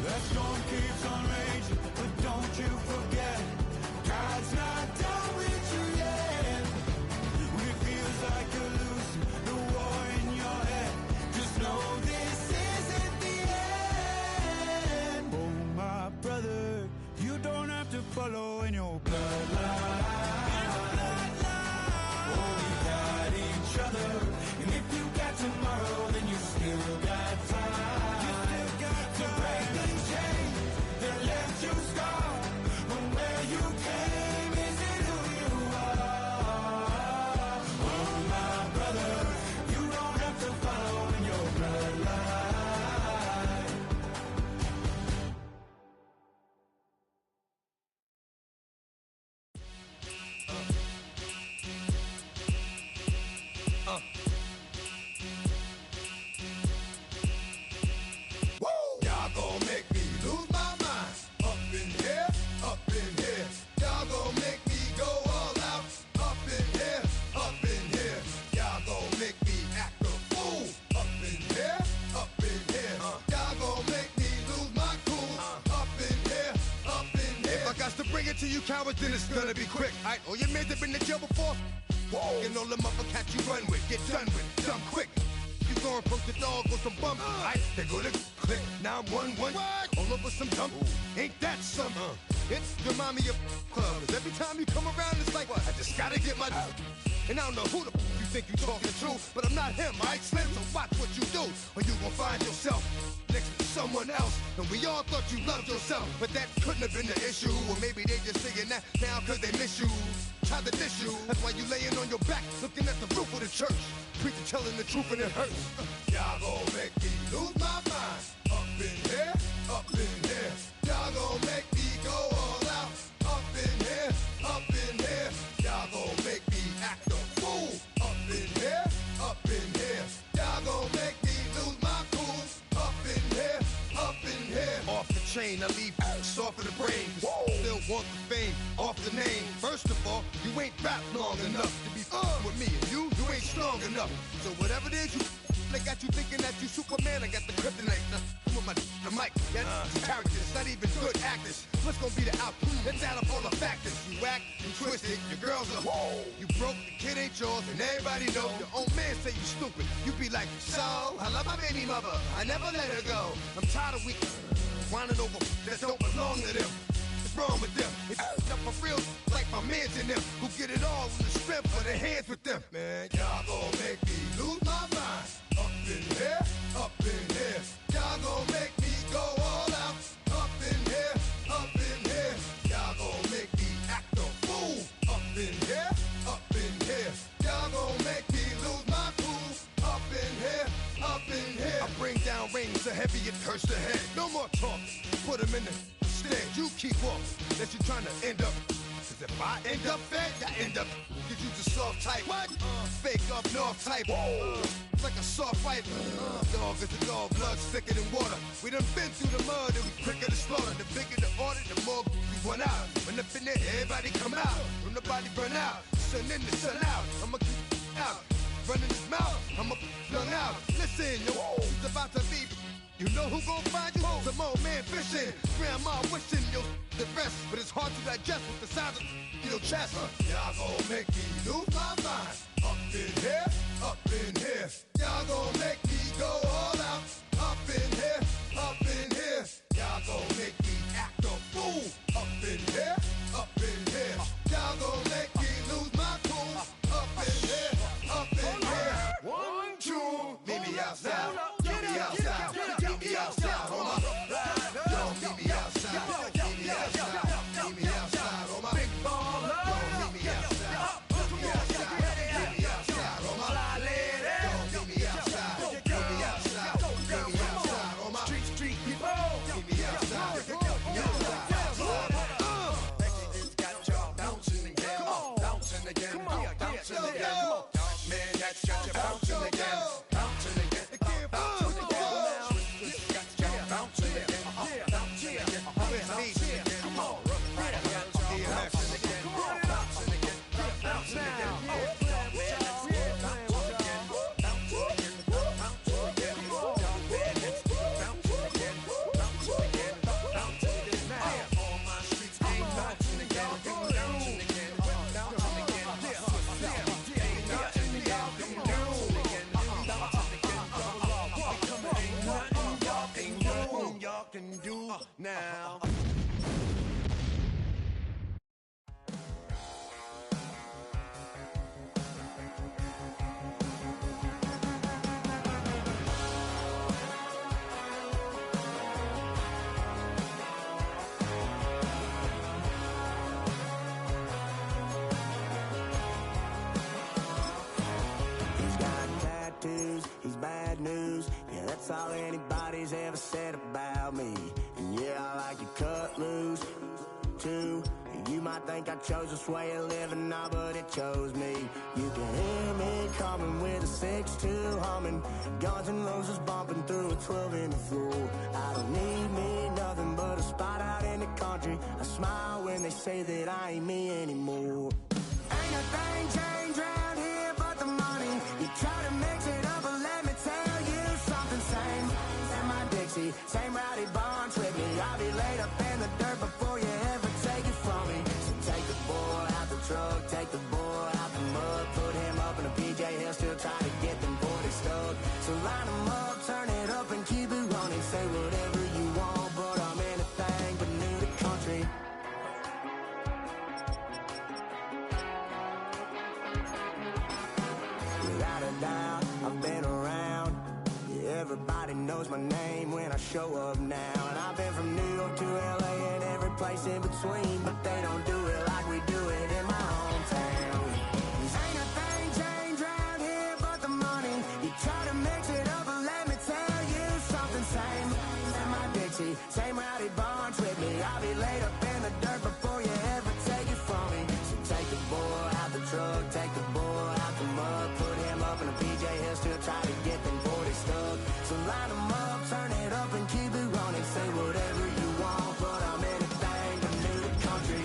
That storm keeps on raging, but don't you forget, God's not done with you yet. When it feels like you're losing the war in your head, just know this isn't the end. Oh, my brother, you don't have to follow in your bloodline. Oh, we got each other, and if you got tomorrow, then you still got time. You still got to break the chains that left you scarred from where you came. Is it who you are? Oh, my brother, you don't have to follow in your bloodline. Y'all gon' make me lose my mind. Up in here, up in here. Y'all gon' make me go all out. Up in here, up in here. Y'all gon' make me act a fool. Up in here, up in here. Y'all gon' make me lose my cool. Up in here, up in here. If I got to bring it to you cowards, then it's gonna be quick. Aight, all your men have been to jail before? Whoa. And all them other cats you run with, get done with, dumb quick. You gon' approach the dog with some bump. Aight, they go to click, 911. All over some dump. Ain't that something? It's the mommy of club. 'Cause every time you come around, it's like, I just gotta get my. And I don't know who the you think you talking to, but I'm not him, aight, Slim? So watch what you do, or you gon' find yourself next to someone else. And we all thought you loved yourself, but that couldn't have been the issue. Or maybe they just saying that now 'cause they miss you. Try to diss you. That's why you laying on your back, looking at the roof of the church. Preacher telling the truth and it hurts. Y'all gon' make me lose my mind. Up in here, up in here. Y'all gon' make me go all out. Up in here, up in here. Y'all gon' make me act a fool. Up in here, up in here. Y'all gon' make me lose my cool. Up in here, up in here. Off the chain, I leave soft in the brain. Still want the fame, off the name. First of all, you ain't rap long enough to be with me. And you ain't strong enough. So whatever it is you they got you thinking that you Superman. I got the kryptonite. With the mic, that's characters, not even good actors. What's gonna be the outcome? Let's add up all the factors. You whack, you twisted, your girls are you broke, the kid ain't yours, and everybody know. Your own man say you stupid. You be like, so I love my baby mother, I never let her go. I'm tired of weak whining over that don't belong to them. wrong with them? It's up for real like my mans in them who get it all in the strength of their hands with them. Man, y'all gon' make me lose my mind. Up in here, up in here. Y'all gon' make me go all out. Up in here, up in here. Y'all gon' make me act a fool. Up in here, up in here. Y'all gon' make me lose my cool. Up in here, up in here. I bring down rain so heavy it hurts the head. No more talk, put them in the stand. You keep walking, that you trying to end up. Cause if I end up fed, I end up. Cause you the soft type. What? Fake up north type. It's like a soft fight. Dog is a dog, blood thicker than water. We done been through the mud and we quicker to slaughter. The bigger the order, the more we run out. When up in there, everybody come out. When the body burn out, sun in the sun out. I'ma keep out. Running his mouth, I'ma flung out. Listen, yo, it's about to be. You know who gon' find you? Some old man fishing. Grandma wishing you the best, but it's hard to digest with the sound of your chest. Y'all gon' make me lose my mind. Up in here, up in here. Y'all gon' make me go all out. Up in here, up in here. Y'all gon' make me act a fool. Up in here, up in here. Y'all gon' make me lose my cool. Up in here, up in here. 1, 2, meet me outside. Meet me outside. Meet me outside, hold up. Yo, meet me outside. Meet me outside. Meet me outside, hold up. Big baller. Yo, meet me outside. Meet me outside. Meet me outside, hold up. Yo, meet me outside. Meet me outside. Meet me outside, hold up. Street people. Meet me outside. Meet me outside. Got y'all bouncing again. Bouncing again. Bouncing again. Man, that's got you bouncing again. Bouncing again. Can do now. He's got tattoos, he's bad news. Yeah, that's all anybody's ever said about me. And yeah, I like you cut loose, too. You might think I chose this way of living now, but it chose me. You can hear me coming with a 6-2 humming. Guns and Roses bumping through a 12 in the floor. I don't need me nothing but a spot out in the country. I smile when they say that I ain't me anymore. Ain't a thing changed around here but the money. You try to mix it up, but let me tell you something. Same in my Dixie, same rowdy bunch with me. I'll be laid up in the dirt before you ever take it from me. So take the boy out the truck, take the boy out the mud, put him up in a PJ, he'll still try to get them 40 stuck. So line him up, turn it up and keep it running. Say whatever you want, but I'm anything but new to country. Without a doubt, I've been around. Yeah, everybody knows my name when I show up now. And I've been from New York to LA and every place in between, but they don't do it like we do it in my hometown. Ain't a thing changed around here but the money. You try to mix it up, but let me tell you something. Same in my Dixie, same rowdy bunch with me. I'll be laid up in the dirt before you ever take it from me. So take the boy out the truck, take the boy out the mud, put him up in a PJ, he'll still try to get them 40 stuck. So line him up, turn it up and keep it running. Say whatever you want, but I'm anything but new to country.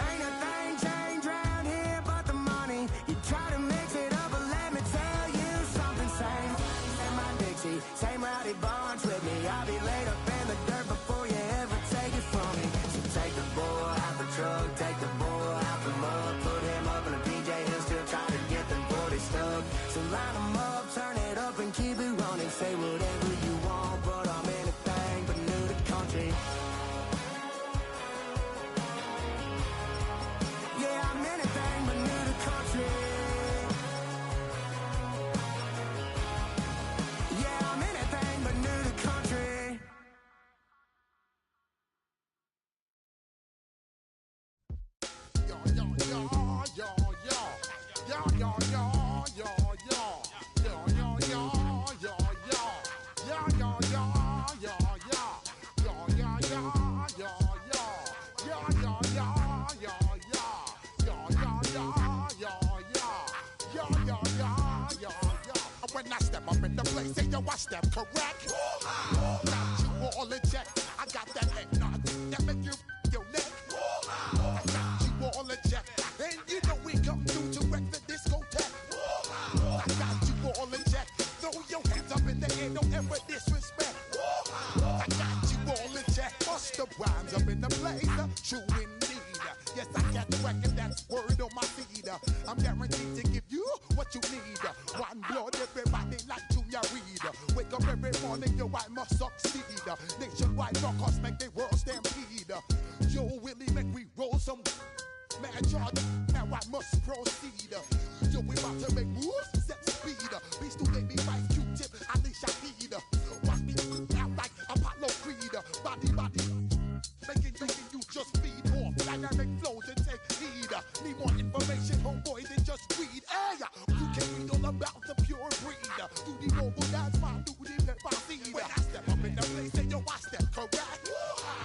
Ain't a thing changed around here When I step up in the place, say yo, I step correct. Got you all in check. I got that head nod that make you your neck. I got you all in check, and you know we come through to wreck the discotheque. I got you all in check. Throw your hands up in the air, don't ever disrespect. I got you all in check. Bust the rhymes up in the place, true indeed. Yes, I got the record, that's word on my feed. I'm guaranteed to give you what you need. One blood, everybody like Junior Reed. Wake up every morning, yo, I must succeed. Nationwide rockers make the world stampede. Yo, Willie, make we roll some mad charge. Now I must proceed. Yo, we about to make moves, set speed. Beast to make me fight Q-tip, Ali Shaheed. Watch me out like Apollo Creed. Body, making you just feed off dynamic flows and take heed. Need more information, homeboy, than just read. Hey, you can read all about the pure breed. Do the noble dance, my duty, pep I see. When I step up in the place, say yo, I step correct.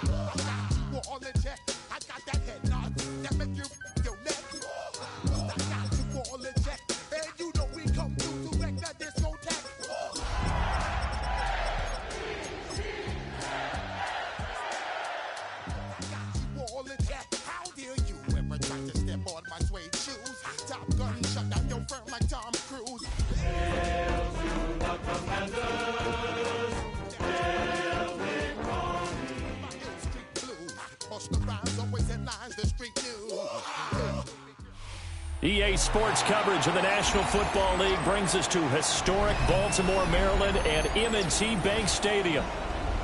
I got you all in check. I got that head nod that make you your neck. I got you all in check, and you know we come through to wreck the discotheque. How dare you ever try to step on my suede shoes? Top Gun shut down your firm like Tom Cruise. Hail to the commanders, hail Big Ronnie. My ill street blues, bust the rhymes, always headlines the street news. EA Sports coverage of the National Football League brings us to historic Baltimore, Maryland and M&T Bank Stadium.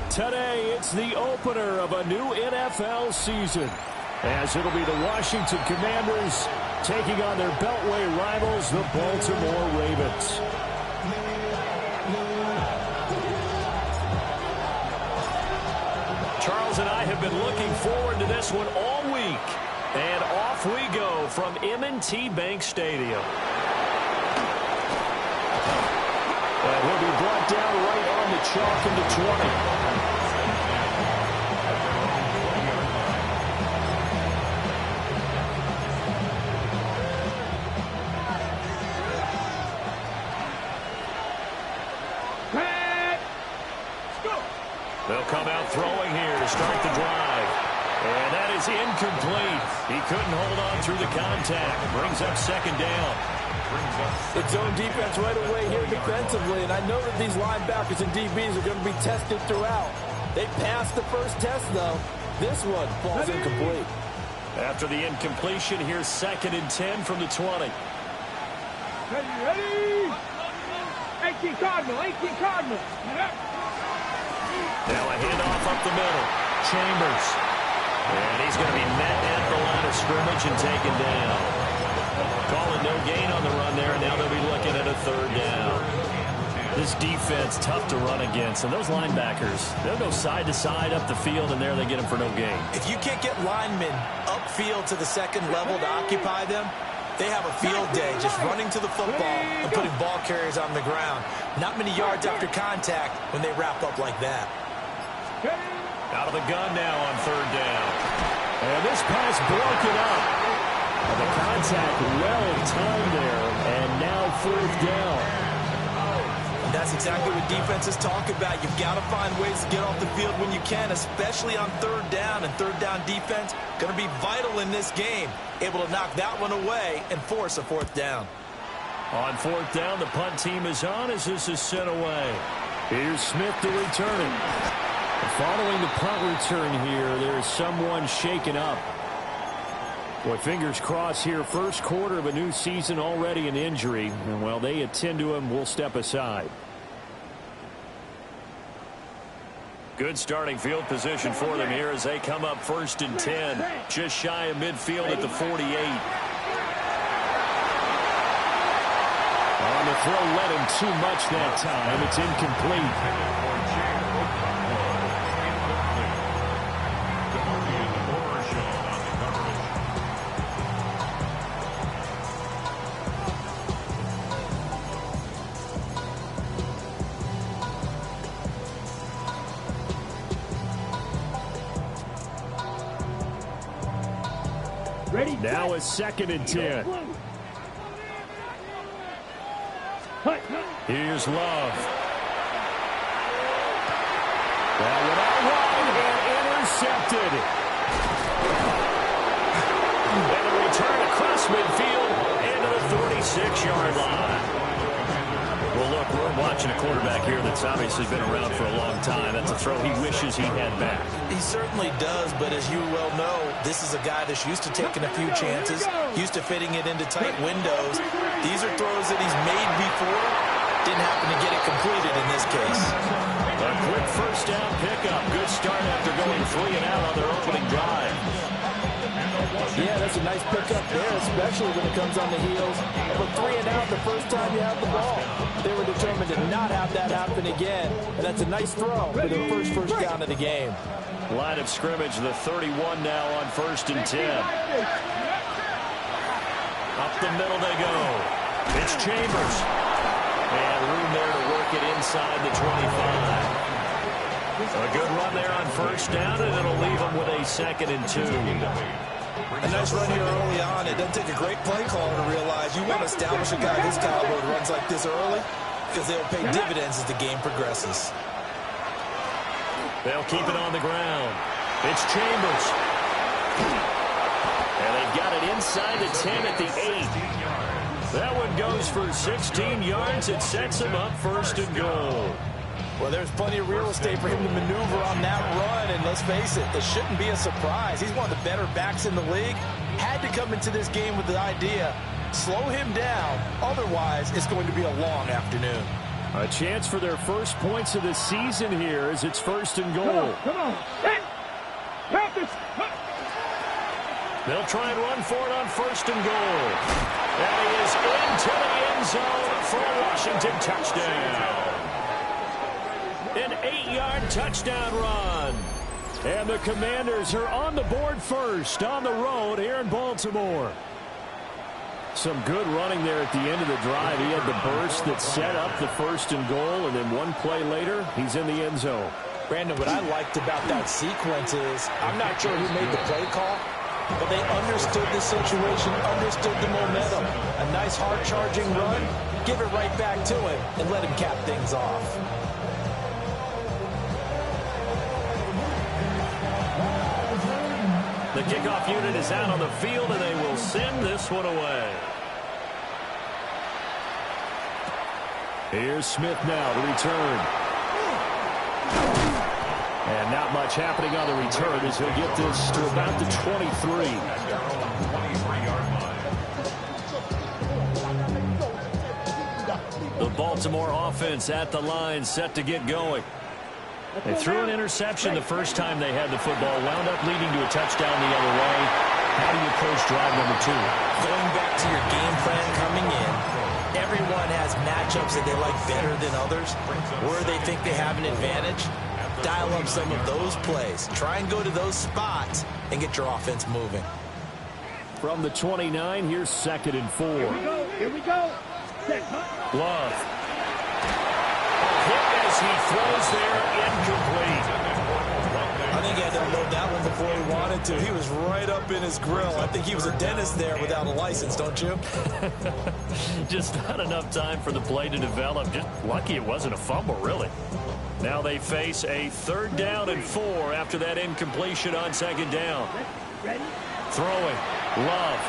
Today, it's the opener of a new NFL season, as it'll be the Washington Commanders taking on their Beltway rivals, the Baltimore Ravens. Charles and I have been looking forward to this one all week, and off we go from M&T Bank Stadium. And he'll be brought down right on the chalk into 20. They'll come out throwing here to start the drive. And that is incomplete. He couldn't hold on through the contact. Brings up second down. It's zone defense right away here defensively, and I know that these linebackers and DBs are going to be tested throughout. They passed the first test, though. This one falls incomplete. After the incompletion, here's 2nd and 10 from the 20. Ready? 18 Cardinal. Now a handoff up the middle. Chambers. And he's going to be met at the line of scrimmage and taken down. Calling no gain on the run there, and now they'll be looking at a 3rd down. This defense, tough to run against. And those linebackers, they'll go side to side up the field, and there they get them for no gain. If you can't get linemen upfield to the second level to occupy them, they have a field day just running to the football and putting ball carriers on the ground. Not many yards after contact when they wrap up like that. Out of the gun now on 3rd down. And this pass broken up. And the contact well timed there, and now 4th down. And that's exactly what defenses talk about. You've got to find ways to get off the field when you can, especially on 3rd down. And 3rd down defense going to be vital in this game. Able to knock that one away and force a 4th down. On 4th down, the punt team is on as this is sent away. Here's Smith to return it. Following the punt return here, there's someone shaken up. Boy, fingers crossed here. First quarter of a new season, already an injury. And while they attend to him, we'll step aside. Good starting field position for them here as they come up 1st and 10. Just shy of midfield at the 48. On the throw, led him too much that time. It's incomplete. Ready? Now a 2nd and 10. Here's Love. That one out wide and intercepted. And a return across midfield into the 46-yard line. Well, look, we're watching a quarterback here that's obviously been around for a long time. That's a throw he wishes he had back. He certainly does, but as you well know, this is a guy that's used to taking a few chances, used to fitting it into tight windows. These are throws that he's made before. Didn't happen to get it completed in this case. A quick first down pickup. Good start after going 3 and out on their opening drive. Yeah, that's a nice pickup there, especially when it comes on the heels of a 3 and out the first time you have the ball. They were determined to not have that happen again, and that's a nice throw for their first down of the game. Line of scrimmage, the 31 now on 1st and 10. Up the middle they go. It's Chambers. And room there to work it inside the 25. A good run there on 1st down, and it'll leave them with a 2nd and 2. A nice run here early on. It doesn't take a great play caller to realize you want to establish a guy this caliber who runs like this early because they'll pay dividends as the game progresses. They'll keep it on the ground. It's Chambers. And they've got it inside the 10 at the 8. That one goes for 16 yards. It sets him up 1st and goal. Well, there's plenty of real estate for him to maneuver on that run, and let's face it, it shouldn't be a surprise. He's one of the better backs in the league. Had to come into this game with the idea, slow him down, otherwise it's going to be a long afternoon. A chance for their first points of the season here as it's 1st and goal. Come on. Set. Count this. They'll try and run for it on 1st and goal. And he is into the end zone for a Washington touchdown. An 8-yard touchdown run. And the Commanders are on the board first on the road here in Baltimore. Some good running there at the end of the drive. He had the burst that set up the 1st and goal, and then one play later, he's in the end zone. Brandon, what I liked about that sequence is, I'm not sure who made the play call, but they understood the situation, understood the momentum. A nice hard-charging run, give it right back to him, and let him cap things off. The kickoff unit is out on the field, and they will send this one away. Here's Smith now to return. And not much happening on the return as he'll get this to about the 23. The Baltimore offense at the line, set to get going. They threw an interception the first time they had the football, wound up leading to a touchdown the other way. How do you approach drive number 2? Going back to your game plan coming in, everyone has matchups that they like better than others, where they think they have an advantage. Dial up some of those plays. Try and go to those spots and get your offense moving. From the 29, here's 2nd and 4. Here we go. Love. Hit as he throws there, incomplete. I think he had to unload that one before he wanted to. He was right up in his grill. I think he was a dentist there without a license, don't you? Just not enough time for the play to develop. Just lucky it wasn't a fumble, really. Now they face a 3rd down and 4 after that incompletion on 2nd down. Throwing. Love.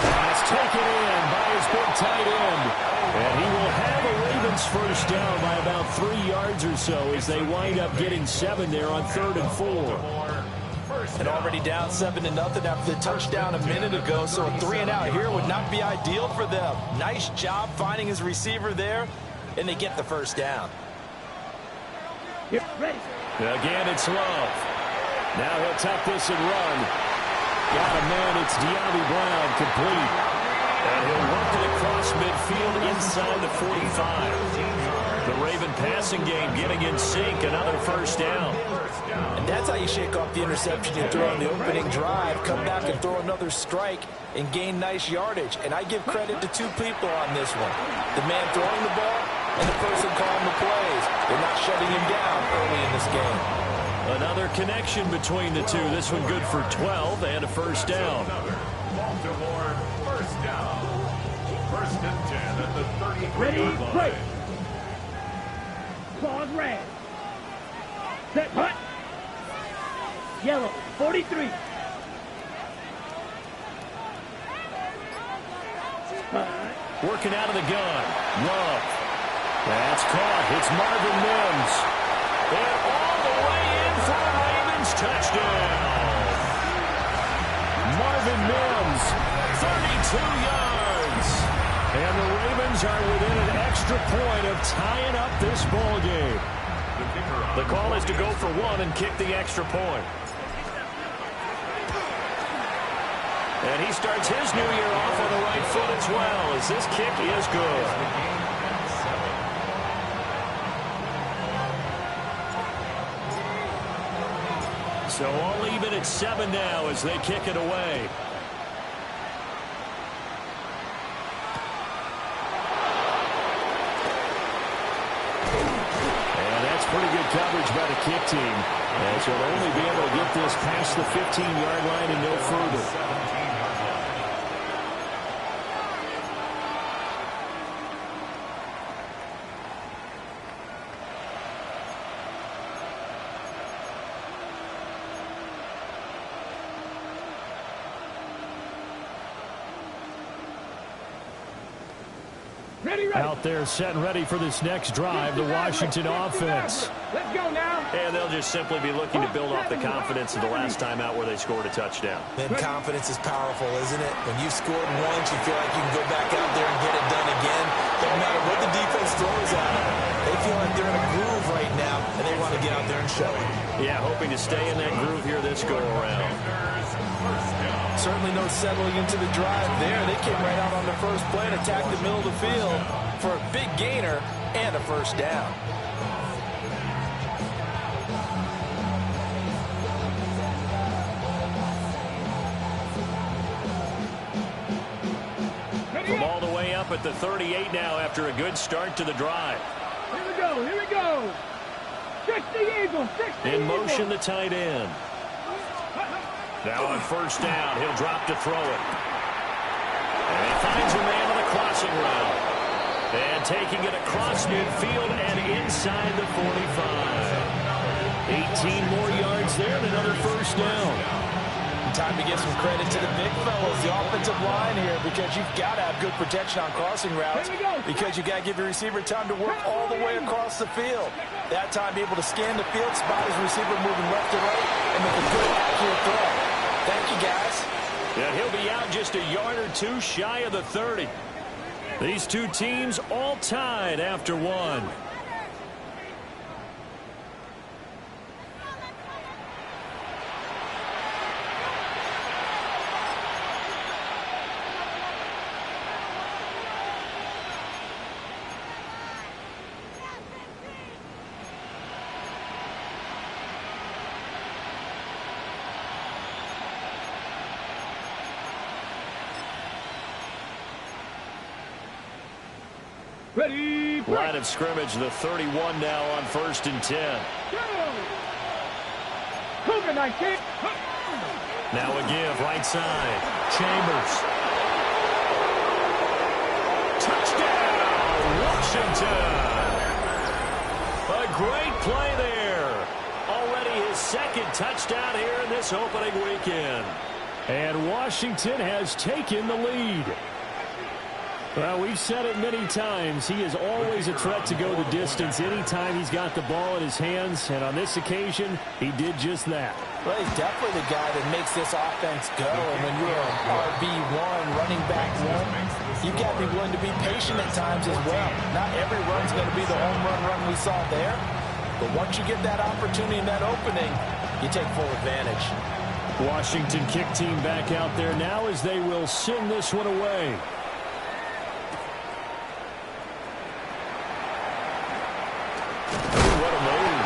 That's taken in by his big tight end. And he will have a Ravens first down by about 3 yards or so as they wind up getting 7 there on 3rd and 4. And already down 7-0 after the touchdown a minute ago, so a 3 and out here would not be ideal for them. Nice job finding his receiver there, and they get the first down. Again, it's Love. Now he'll tuck this and run. Got a man, it's De'Ami Brown, complete. And he'll work it across midfield inside the 45. The Raven passing game getting in sync, another first down. And that's how you shake off the interception you throw on the opening drive, come back and throw another strike and gain nice yardage. And I give credit to 2 people on this one. The man throwing the ball and the person calling the plays. They're not shutting him down early in this game. Another connection between the two. This one good for 12 and a first down. Baltimore first down. First and 10 at the 33 Ready, line. break. Claws red. Set, hut. Yellow, 43. Working out of the gun. Love. That's caught. It's Marvin Mims. And all the way in for a Ravens touchdown. Marvin Mims, 32 yards. And the Ravens are within an extra point of tying up this ball game. The call is to go for one and kick the extra point. And he starts his new year off on the right foot as well, as this kick is good. So all even at 7 now as they kick it away. And that's pretty good coverage by the kick team, as he'll only be able to get this past the 15-yard line and no further. Out there set and ready for this next drive, the Washington offense. Let's go now. And they'll just simply be looking to build off the confidence of the last time out where they scored a touchdown. And confidence is powerful, isn't it? When you've scored once, you feel like you can go back out there and get it done again. No matter what the defense throws at them, they feel like they're in a groove right now, and they want to get out there and show it. Yeah, hoping to stay in that groove here this go-around. Certainly no settling into the drive there. They came right out on the first play and attacked the middle of the field for a big gainer and a first down. From all the way up at the 38 now after a good start to the drive. Here we go, here we go. 60 Eagles, 60 In motion, Eagles. the tight end. Now on first down, he'll drop to throw it. And he finds a man on a crossing route. And taking it across midfield and inside the 45. 18 more yards there and another first down. Time to give some credit to the big fellas, the offensive line here, because you've got to have good protection on crossing routes, because you've got to give your receiver time to work all the way across the field. That time, be able to scan the field, spot his receiver moving left to right, and make a good, accurate throw. Thank you, guys. And he'll be out just a yard or two shy of the 30. These two teams all tied after one. Ready, break. Line of scrimmage, the 31 now on first and 10. Go. Cougar 19. Now a give, right side. Chambers. Touchdown, Washington. A great play there. Already his second touchdown here in this opening weekend. And Washington has taken the lead. Well, we've said it many times. He is always a threat to go the distance anytime he's got the ball in his hands. And on this occasion, he did just that. Well, he's definitely the guy that makes this offense go. And when you're an RB1, running back one, you've got to be willing to be patient at times as well. Not every run's going to be the home run we saw there. But once you get that opportunity and that opening, you take full advantage. Washington kick team back out there now as they will send this one away. What a move.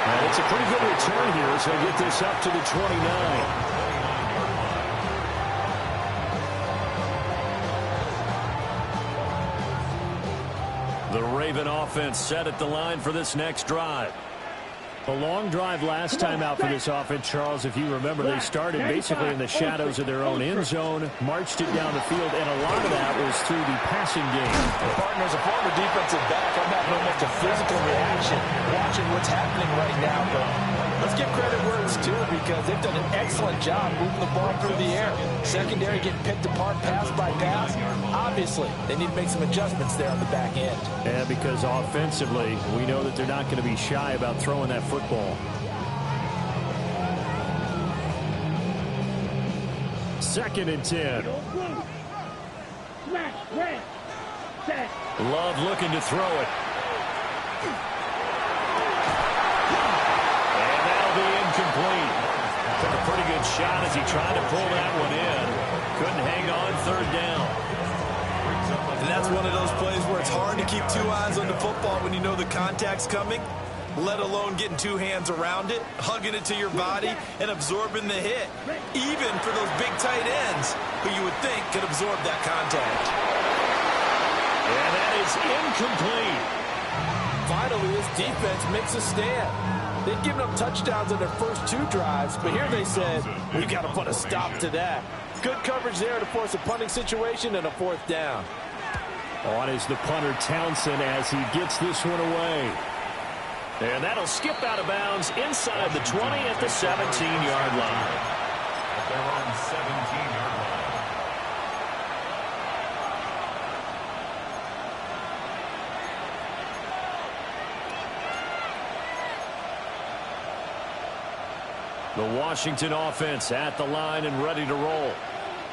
And it's a pretty good return here as they get this up to the 29. The Raven offense set at the line for this next drive. A long drive last time out for this offense, Charles. If you remember, they started basically in the shadows of their own end zone, marched it down the field, and a lot of that was through the passing game. The partner's a former defensive back. I'm having almost a physical reaction watching what's happening right now. But let's give credit where it's due because they've done an excellent job moving the ball through the air. Secondary getting picked apart pass by pass. Obviously, they need to make some adjustments there on the back end. Yeah, because offensively, we know that they're not going to be shy about throwing that football. Second and 10. Love looking to throw it. And that'll be incomplete. Took a pretty good shot as he tried to pull that one in. Couldn't hang on third down. And that's one of those plays where it's hard to keep two eyes on the football when you know the contact's coming, let alone getting two hands around it, hugging it to your body, and absorbing the hit, even for those big tight ends who you would think could absorb that contact. And that is incomplete. Finally, this defense makes a stand. They'd given up touchdowns on their first two drives, but here they said, we've got to put a stop to that. Good coverage there to force a punting situation and a fourth down. On is the punter Townsend as he gets this one away. And that'll skip out of bounds inside the 20 at the 17-yard line. At their own 17-yard line. The Washington offense at the line and ready to roll.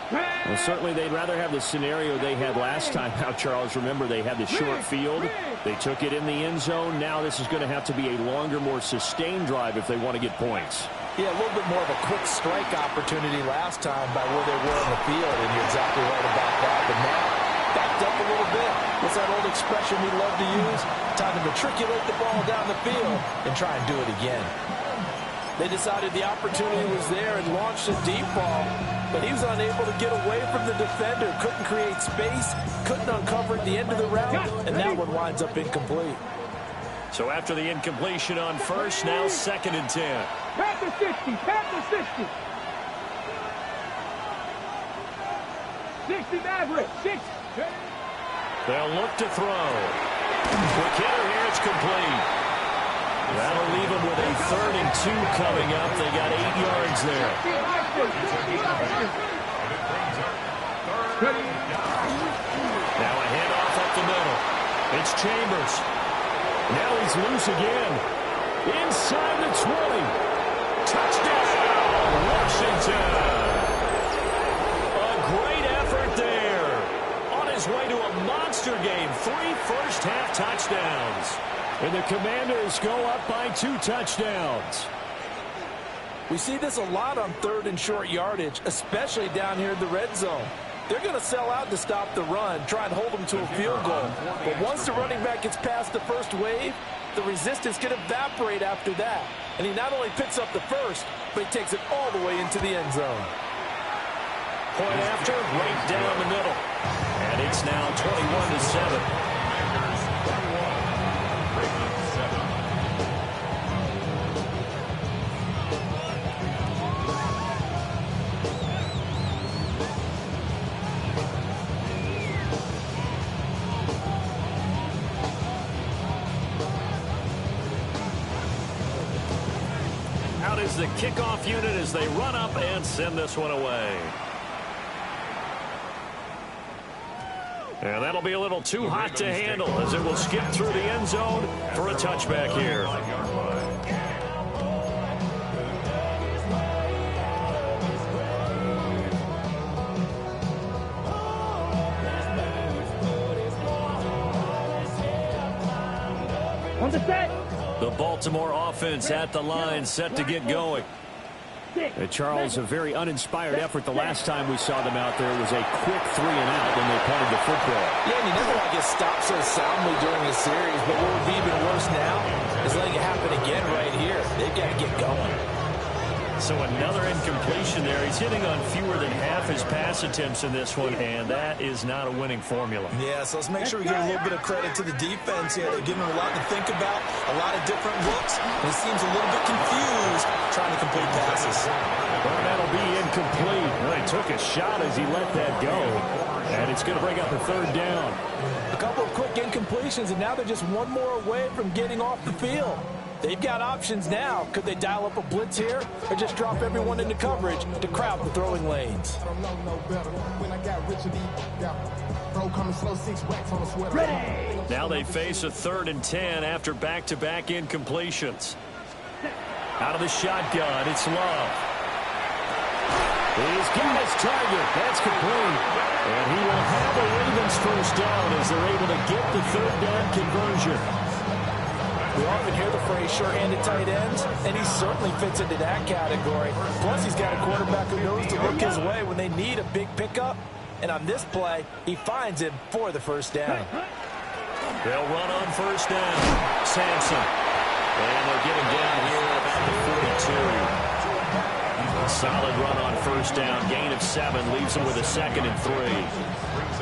Well, certainly they'd rather have the scenario they had last time out, Charles. Remember, they had the short field. They took it in the end zone. Now this is going to have to be a longer, more sustained drive if they want to get points. Yeah, a little bit more of a quick strike opportunity last time by where they were on the field, and you're exactly right about that. But now, backed up a little bit. What's that old expression we love to use? Time to matriculate the ball down the field and try and do it again. They decided the opportunity was there and launched a deep ball, but he was unable to get away from the defender, couldn't create space, couldn't uncover at the end of the route, and that one winds up incomplete. So after the incompletion on first, now second and 10. Pat the 60, pat the 60. 60 Maverick, 6. They'll look to throw. Quick hitter here, it's complete. That'll leave them with a 3rd and 2 coming up. They got 8 yards there. Now a handoff up the middle. It's Chambers. Now he's loose again. Inside the 20. Touchdown, Washington. A great effort there. On his way to a monster game. 3 first-half touchdowns. And the Commanders go up by 2 touchdowns. We see this a lot on 3rd and short yardage, especially down here in the red zone. They're going to sell out to stop the run, try and hold them to a field goal. But once the running back gets past the first wave, the resistance can evaporate after that. And he not only picks up the first, but he takes it all the way into the end zone. Point after, right down the middle. And it's now 21-7. Out is the kickoff unit as they run up and send this one away. And that'll be a little too hot to handle as it will skip through the end zone for a touchback here. On the set. The Baltimore offense at the line, set to get going. Charles, a very uninspired effort the last time we saw them out there. It was a quick 3 and out when they punted the football. Yeah, and you never want to get stopped so soundly during the series, but what would be even worse now is letting it happen again right here. They've got to get going. So another incompletion there. He's hitting on fewer than half his pass attempts in this one, and that is not a winning formula. Yeah, so let's make sure we give a little bit of credit to the defense here. They're giving him a lot to think about, a lot of different looks. He seems a little bit confused trying to complete passes. Well, that'll be incomplete. Well, he took a shot as he let that go, and it's going to bring up a third down. A couple of quick incompletions, and now they're just one more away from getting off the field. They've got options now. Could they dial up a blitz here or just drop everyone into coverage to crowd the throwing lanes? Now they face a 3rd and 10 after back-to-back incompletions. Out of the shotgun, it's Love. He's got his target. That's complete. And he will have a Ravens first down as they're able to get the 3rd down conversion. We often hear the phrase sure-handed tight ends, and he certainly fits into that category. Plus, he's got a quarterback who knows to look his way when they need a big pickup. And on this play, he finds him for the first down. They'll run on first down. Sampson. And they'll get him down here about the 42. A solid run on first down. Gain of 7 leaves him with a 2nd and 3.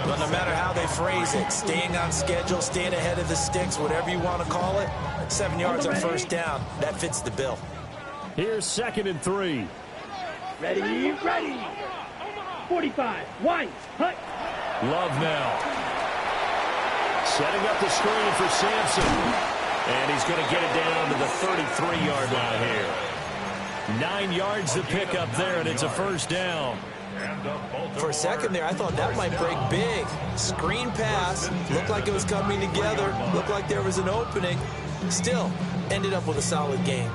But no matter how they phrase it, staying on schedule, staying ahead of the sticks, whatever you want to call it, 7 yards on first down, that fits the bill. Here's 2nd and 3. Ready, ready. 45, wide, hut. Love now. Setting up the screen for Sampson. And he's going to get it down to the 33-yard line here. 9 yards to pick up there, and it's a first down. For a second there, I thought that might break big. Screen pass, looked like it was coming together, looked like there was an opening. Still, ended up with a solid game.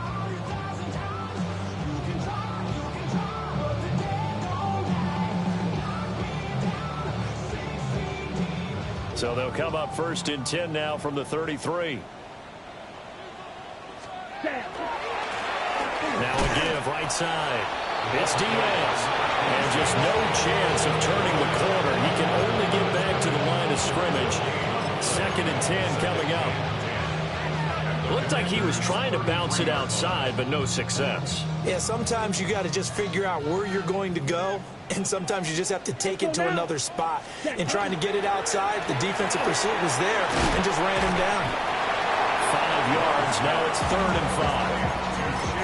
So they'll come up 1st and 10 now from the 33. Now a give right side. It's Diaz. And just no chance of turning the corner. He can only get back to the line of scrimmage. 2nd and 10 coming up. Looked like he was trying to bounce it outside, but no success. Yeah, sometimes you got to just figure out where you're going to go, and sometimes you just have to take it to another spot. And trying to get it outside, the defensive pursuit was there and just ran him down. 5 yards. Now it's 3rd and 5.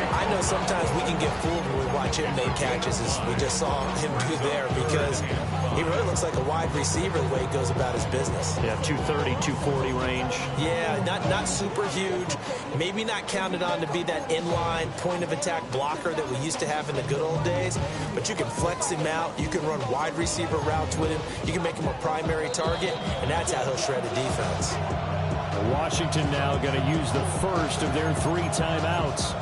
I know sometimes we can get fooled when we watch him make catches, as we just saw him do there, because he really looks like a wide receiver the way he goes about his business. Yeah, 230, 240 range. Yeah, not super huge. Maybe not counted on to be that inline point-of-attack blocker that we used to have in the good old days, but you can flex him out. You can run wide receiver routes with him. You can make him a primary target, and that's how he'll shred a defense. Washington now going to use the first of their 3 timeouts.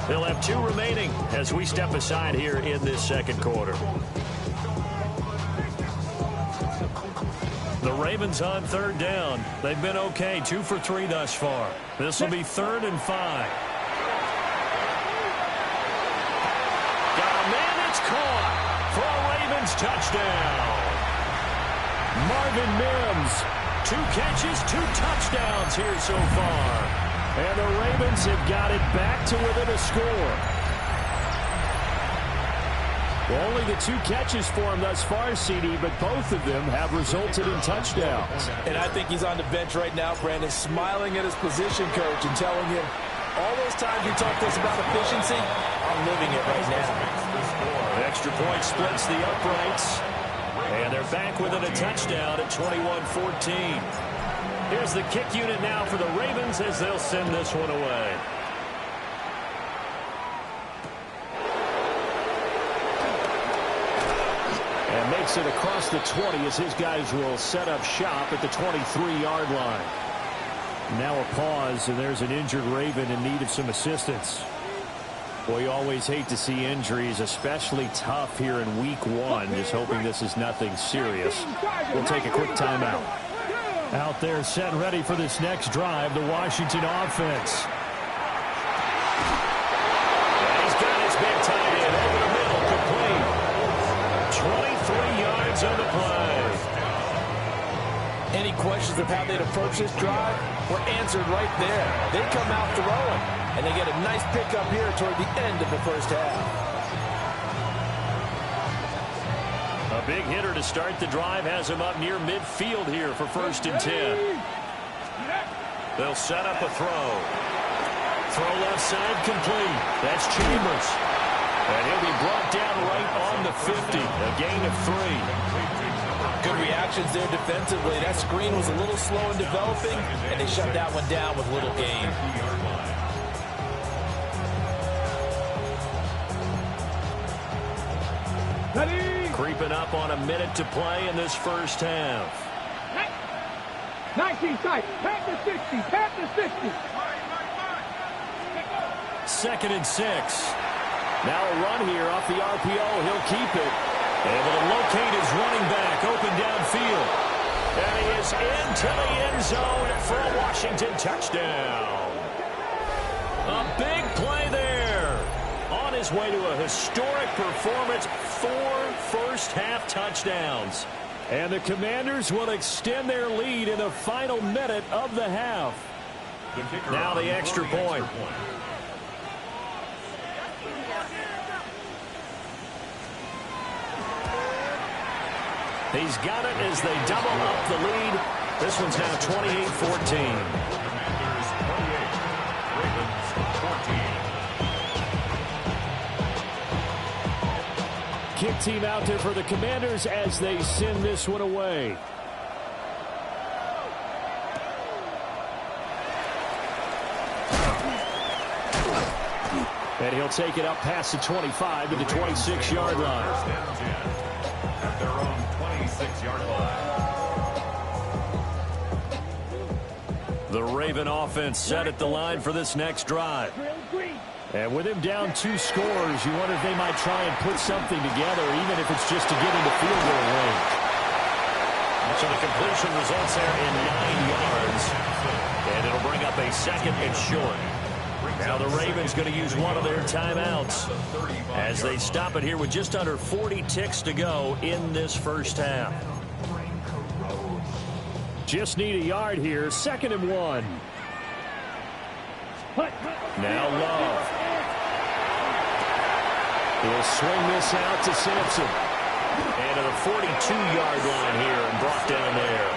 They'll have 2 remaining as we step aside here in this second quarter. The Ravens on 3rd down. They've been okay, 2 for 3 thus far. This will be 3rd and 5. Got a man, it's caught for a Ravens touchdown. Marvin Mims, 2 catches, 2 touchdowns here so far. And the Ravens have got it back to within a score. Well, only the 2 catches for him thus far, CD, but both of them have resulted in touchdowns. And I think he's on the bench right now, Brandon, smiling at his position coach and telling him, all those times you talked to us about efficiency, I'm living it right now. The extra point splits the uprights. And they're back within a touchdown at 21-14. Here's the kick unit now for the Ravens as they'll send this one away. And makes it across the 20 as his guys will set up shop at the 23-yard line. Now a pause, and there's an injured Raven in need of some assistance. Boy, you always hate to see injuries, especially tough here in week 1. Just hoping this is nothing serious. We'll take a quick timeout. Out there set and ready for this next drive, the Washington offense. And he's got his big tight end over the middle, complete. 23 yards on the play. Any questions of how they'd approach this drive were answered right there. They come out throwing, and they get a nice pickup here toward the end of the first half. big hitter to start the drive has him up near midfield here for 1st and 10. They'll set up a throw. Throw left side complete. That's Chambers. And he'll be brought down right on the 50. A gain of 3. Good reactions there defensively. That screen was a little slow in developing, and they shut that one down with little gain. Ready? Creeping up on a minute to play in this first half. 19 sight. Pat the 60. Pat the 60. 2nd and 6. Now a run here off the RPO. He'll keep it. Able to locate his running back. Open downfield. And he is into the end zone for a Washington touchdown. A big play there. On his way to a historic performance. 4 first-half touchdowns. And the Commanders will extend their lead in the final minute of the half. Now the extra point. He's got it as they double up the lead. This one's now 28-14. Commanders 28, Ravens 14. Kick team out there for the Commanders as they send this one away. And he'll take it up past the 25 to the 26-yard line. First and 10 at their own 26-yard line. The Raven offense set at the line for this next drive. And with him down 2 scores, you wonder if they might try and put something together, even if it's just to get into field goal range. So the completion results there in 9 yards. And it'll bring up a 2nd and short. Now the Ravens going to use one of their timeouts as they stop it here with just under 40 ticks to go in this first half. Just need a yard here. 2nd and 1. Now Love. He'll swing this out to Sampson. And to the 42-yard line here and brought down there.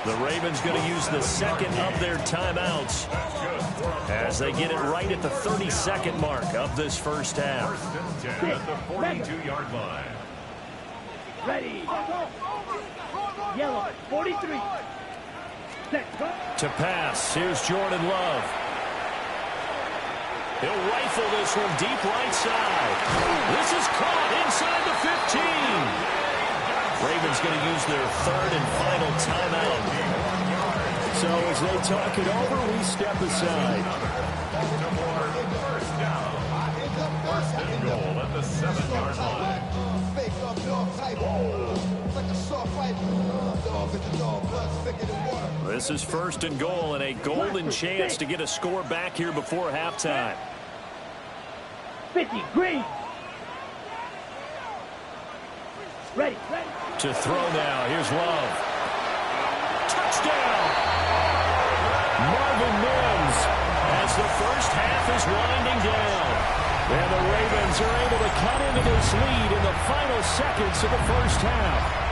The Ravens going to use the 2nd of their timeouts as they get it right at the 32nd mark of this first half. 1st and 10 at the 42-yard line. Ready. Yellow. 43. Set. Go. To pass, here's Jordan Love. He'll rifle this one deep right side. This is caught inside the 15. Ravens going to use their 3rd and final timeout. So as they talk it over, we step aside. First down. 1st and goal at the 7-yard line. This is 1st and goal and a golden chance to get a score back here before halftime. 50. Green. Ready. To throw now. Here's Love. Touchdown! Marvin Mims as the first half is winding down. And the Ravens are able to cut into this lead in the final seconds of the first half.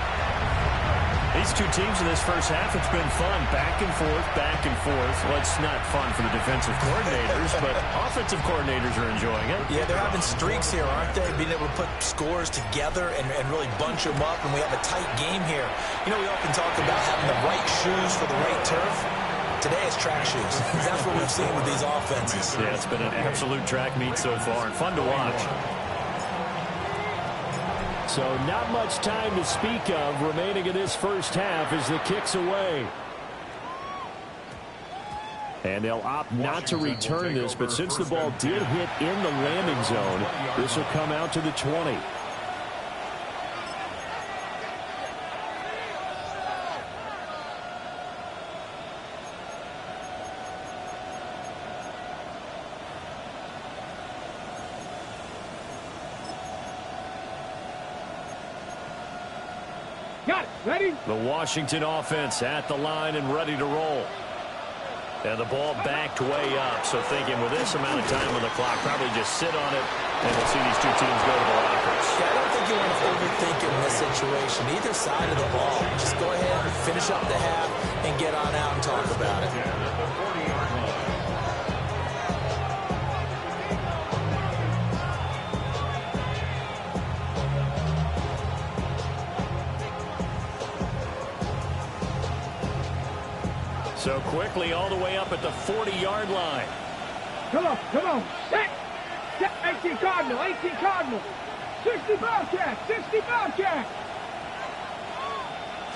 These two teams in this first half, it's been fun. Back and forth, back and forth. Well, it's not fun for the defensive coordinators, but offensive coordinators are enjoying it. Yeah, they're having streaks here, aren't they? Being able to put scores together and really bunch them up, and we have a tight game here. You know, we often talk about having the right shoes for the right turf. Today it's track shoes. That's what we've seen with these offenses. Yeah, it's been an absolute track meet so far, and fun to watch. So not much time to speak of remaining in this first half as the kick's away. And they'll opt not to return this, but since the ball did hit in the landing zone, this will come out to the 20. Got it. Ready? The Washington offense at the line and ready to roll. And the ball backed way up. So thinking with this amount of time on the clock, probably just sit on it, and we'll see these two teams go to the lockers. Yeah, I don't think you want to overthink it in this situation. Either side of the ball. Just go ahead and finish up the half and get on out and talk about it. So quickly all the way up at the 40-yard line. Come on, come on. Set. 18 Cardinal, 18 Cardinal. 60 Bobcats, 60 Bobcats.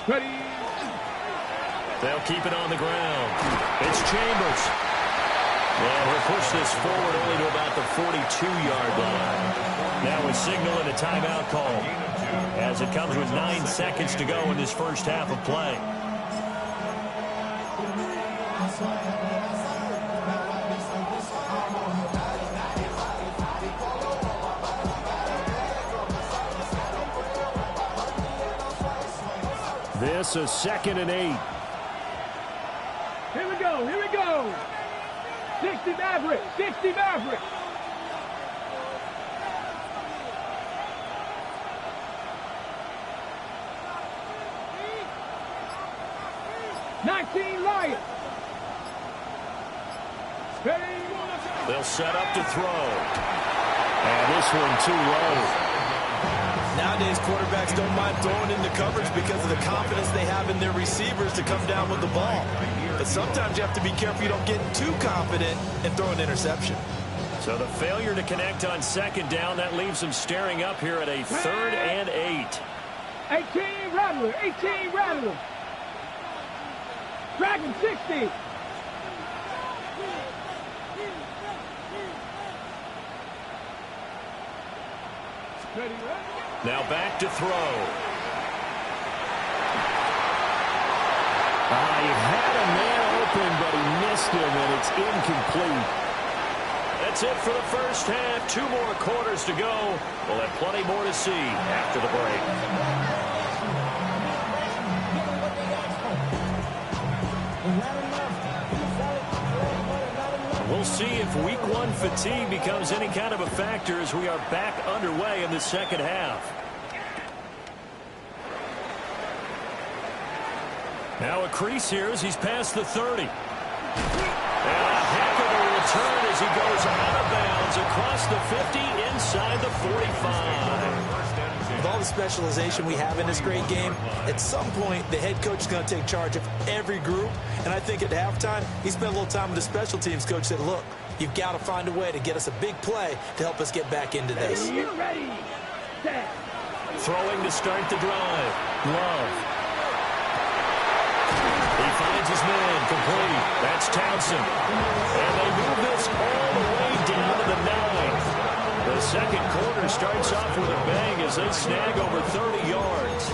Ready. They'll keep it on the ground. It's Chambers. And he'll push this forward only to about the 42-yard line. Now a signal and a timeout call as it comes with 9 seconds to go in this first half of play. This is 2nd and 8. Here we go, here we go. 60 Mavericks, 60 Mavericks. Lions. They'll set up to throw. And this one too low. Nowadays, quarterbacks don't mind throwing into coverage because of the confidence they have in their receivers to come down with the ball. But sometimes you have to be careful you don't get too confident and throw an interception. So the failure to connect on 2nd down, that leaves them staring up here at a 3rd and 8. 18 Rattler, 18 Rattler. Dragon 60. Now back to throw. He had a man open, but he missed him, and it's incomplete. That's it for the first half. 2 more quarters to go. We'll have plenty more to see after the break. We'll see if Week 1 fatigue becomes any kind of a factor as we are back underway in the second half. Now a crease here as he's past the 30. And a heck of a return as he goes out of bounds across the 50 inside the 45. With all the specialization we have in this great game, at some point the head coach is going to take charge of every group. And I think at halftime, he spent a little time with the special teams coach, said, look, you've got to find a way to get us a big play to help us get back into this. Ready, set. Throwing to start the drive. Love. He finds his man complete. That's Townsend. And they move this all the way down to the 9. The second quarter starts off with a bang as they snag over 30 yards.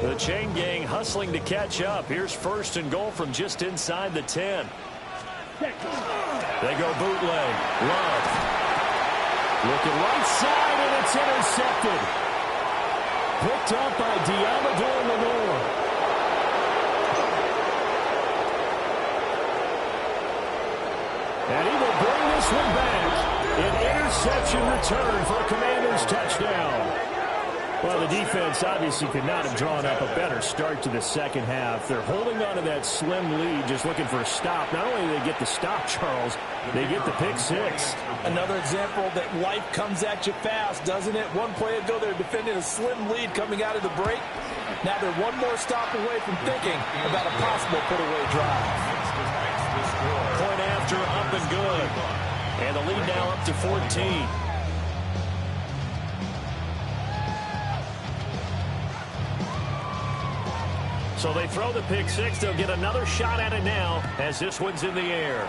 The chain gang hustling to catch up. Here's 1st and goal from just inside the 10. They go bootleg. Love. Looking right side, and it's intercepted. Picked up by Diamador Lenore. And he will bring this one back. An interception return for a Commanders touchdown. Well, the defense obviously could not have drawn up a better start to the second half. They're holding on to that slim lead, just looking for a stop. Not only do they get the stop, Charles, they get the pick 6. Another example that life comes at you fast, doesn't it? One play ago, they're defending a slim lead coming out of the break. Now they're one more stop away from thinking about a possible put-away drive. Point after, up and good. And the lead now up to 14. So they throw the pick 6. They'll get another shot at it now as this one's in the air.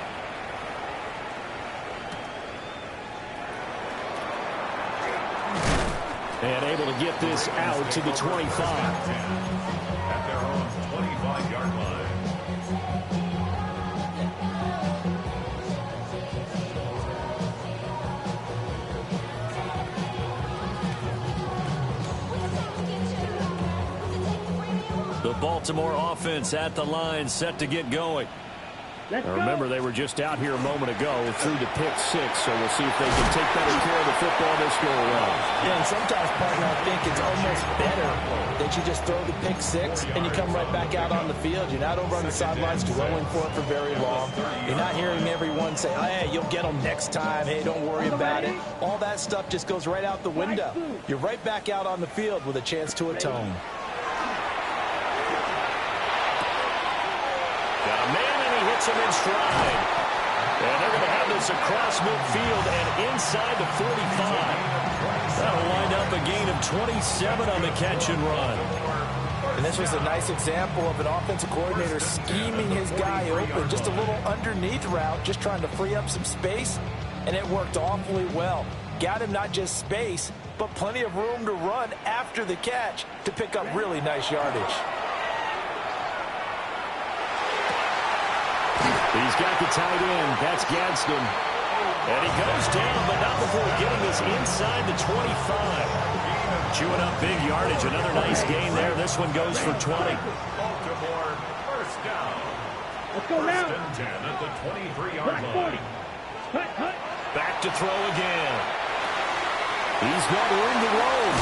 And able to get this out to the 25. At their own 25-yard line. The Baltimore offense at the line, set to get going. Let's Now go. remember, they were just out here a moment ago through the pick six, so we'll see if they can take better care of the football this go around. Yeah, and sometimes, partner, I think it's almost better that you just throw the pick six and you come right back out on the field. You're not over on the sidelines dwelling for it for very long. You're not hearing everyone say, hey, you'll get them next time. Hey, don't worry about it. All that stuff just goes right out the window. You're right back out on the field with a chance to atone. Got a man, and he hits him in stride. And they're going to have this across midfield and inside the 45. That'll wind up a gain of 27 on the catch and run. And this was a nice example of an offensive coordinator scheming his guy open. Just a little underneath route, just trying to free up some space, and it worked awfully well. Got him not just space, but plenty of room to run after the catch to pick up really nice yardage. He's got the tight end. That's Gadsden. And he goes down, but not before getting this inside the 25. Chewing up big yardage. Another nice gain there. This one goes for 20. Baltimore, first down. Let's go now. First and 10 at the 23-yard Black 40. line. Hut, hut. Back to throw again. He's got room to roam.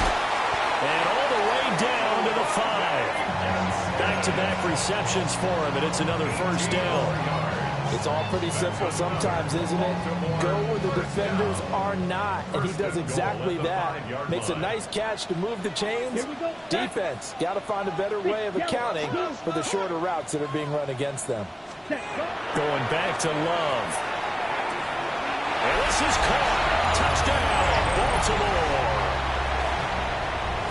And all the way down to the 5. Back-to-back receptions for him, and it's another first down. It's all pretty simple sometimes, isn't it? Go where the defenders are not, and he does exactly that. Makes a nice catch to move the chains. Defense, got to find a better way of accounting for the shorter routes that are being run against them. Going back to Love. And this is caught. Touchdown, Baltimore.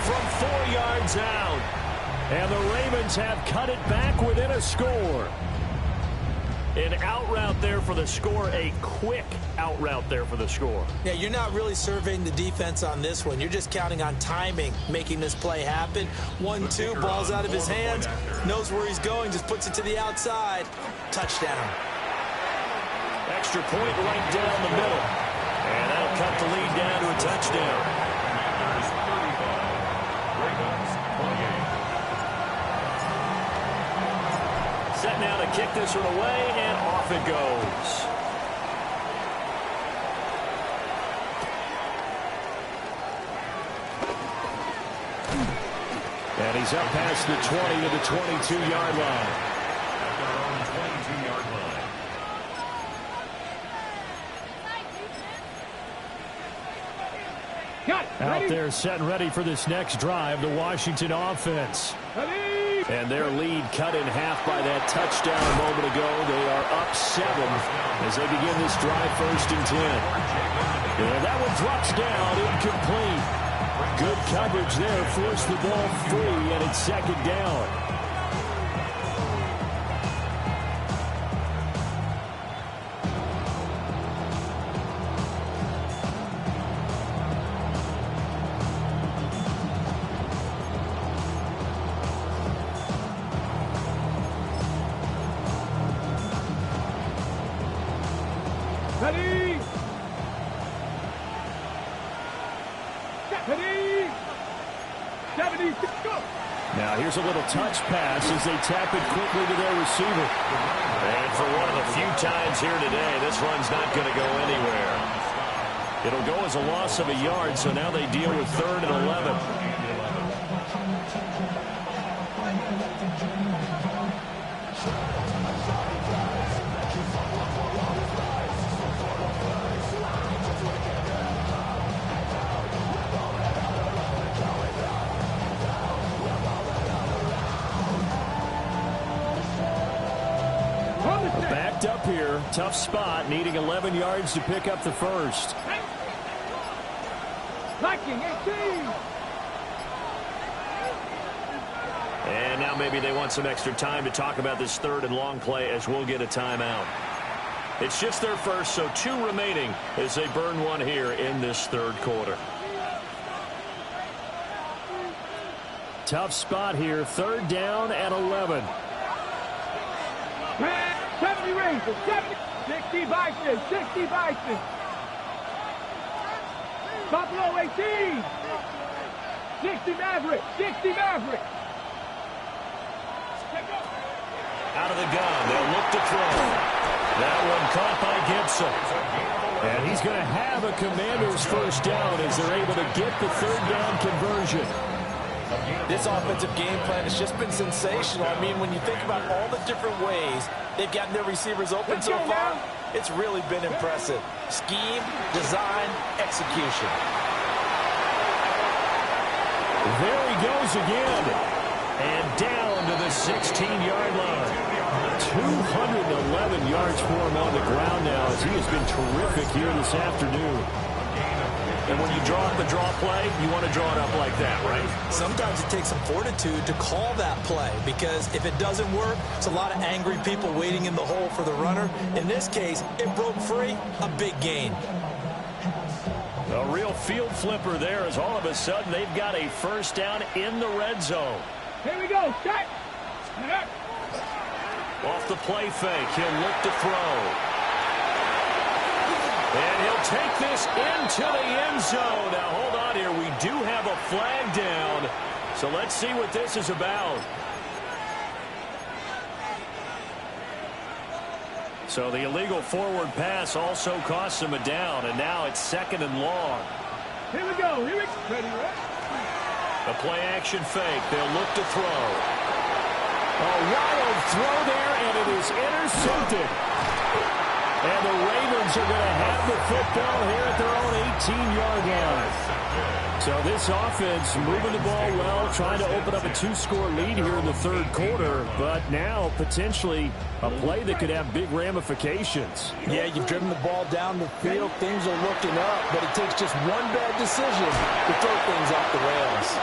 From 4 yards out. And the Ravens have cut it back within a score. An out route there for the score, a quick out route there for the score. Yeah, you're not really surveying the defense on this one. You're just counting on timing, making this play happen. 1-2, ball's out of his hands, knows where he's going, just puts it to the outside. Touchdown. Extra point right down the middle. And that'll cut the lead down to a touchdown. Set now to kick this one away, and off it goes. And he's up past the 20 to the 22-yard line. At their own 22-yard line. Got it. Out Ready? there set and ready for this next drive, the Washington offense. Ready? And their lead cut in half by that touchdown a moment ago. They are up 7 as they begin this drive, 1st and 10. And that one drops down, incomplete. Good coverage there, forced the ball free, and it's 2nd down. Ready? Ready? 70, go! Now here's a little touch pass as they tap it quickly to their receiver. And for one of the few times here today, this run's not going to go anywhere. It'll go as a loss of a yard, so now they deal with 3rd and 11. Backed up here, tough spot, needing 11 yards to pick up the first. Liking 18. And now maybe they want some extra time to talk about this 3rd and long play as we'll get a timeout. It's just their first, so 2 remaining as they burn one here in this 3rd quarter. Tough spot here, 3rd down and 11. 70 Rangers, 70, 60 Vikings, 60 Vikings. Buffalo 18. 60 Mavericks, 60 Mavericks. Out of the gun, they'll look to throw. That one caught by Gibson. And he's going to have a Commanders first down as they're able to get the third down conversion. This offensive game plan has just been sensational. I mean, when you think about all the different ways they've gotten their receivers open so far, it's really been impressive. Scheme, design, execution. There he goes again. And down to the 16-yard line. 211 yards for him on the ground now as he has been terrific here this afternoon. And when you draw up the draw play, you want to draw it up like that, right? Sometimes it takes some fortitude to call that play because if it doesn't work, it's a lot of angry people waiting in the hole for the runner. In this case, it broke free, a big gain. A real field flipper there as all of a sudden they've got a first down in the red zone. Here we go, set. Off the play fake, he'll look to throw. And he'll take this into the end zone. Now, hold on here. We do have a flag down. So let's see what this is about. So the illegal forward pass also costs him a down. And now it's 2nd and long. Here we go. Here we go. Ready, right? The play action fake. They'll look to throw. A wild throw there, and it is intercepted. And the Ravens are going to have the football here at their own 18-yard line. So this offense moving the ball well, trying to open up a 2-score lead here in the third quarter, but now potentially a play that could have big ramifications. Yeah, you've driven the ball down the field. Things are looking up, but it takes just one bad decision to throw things off the rails.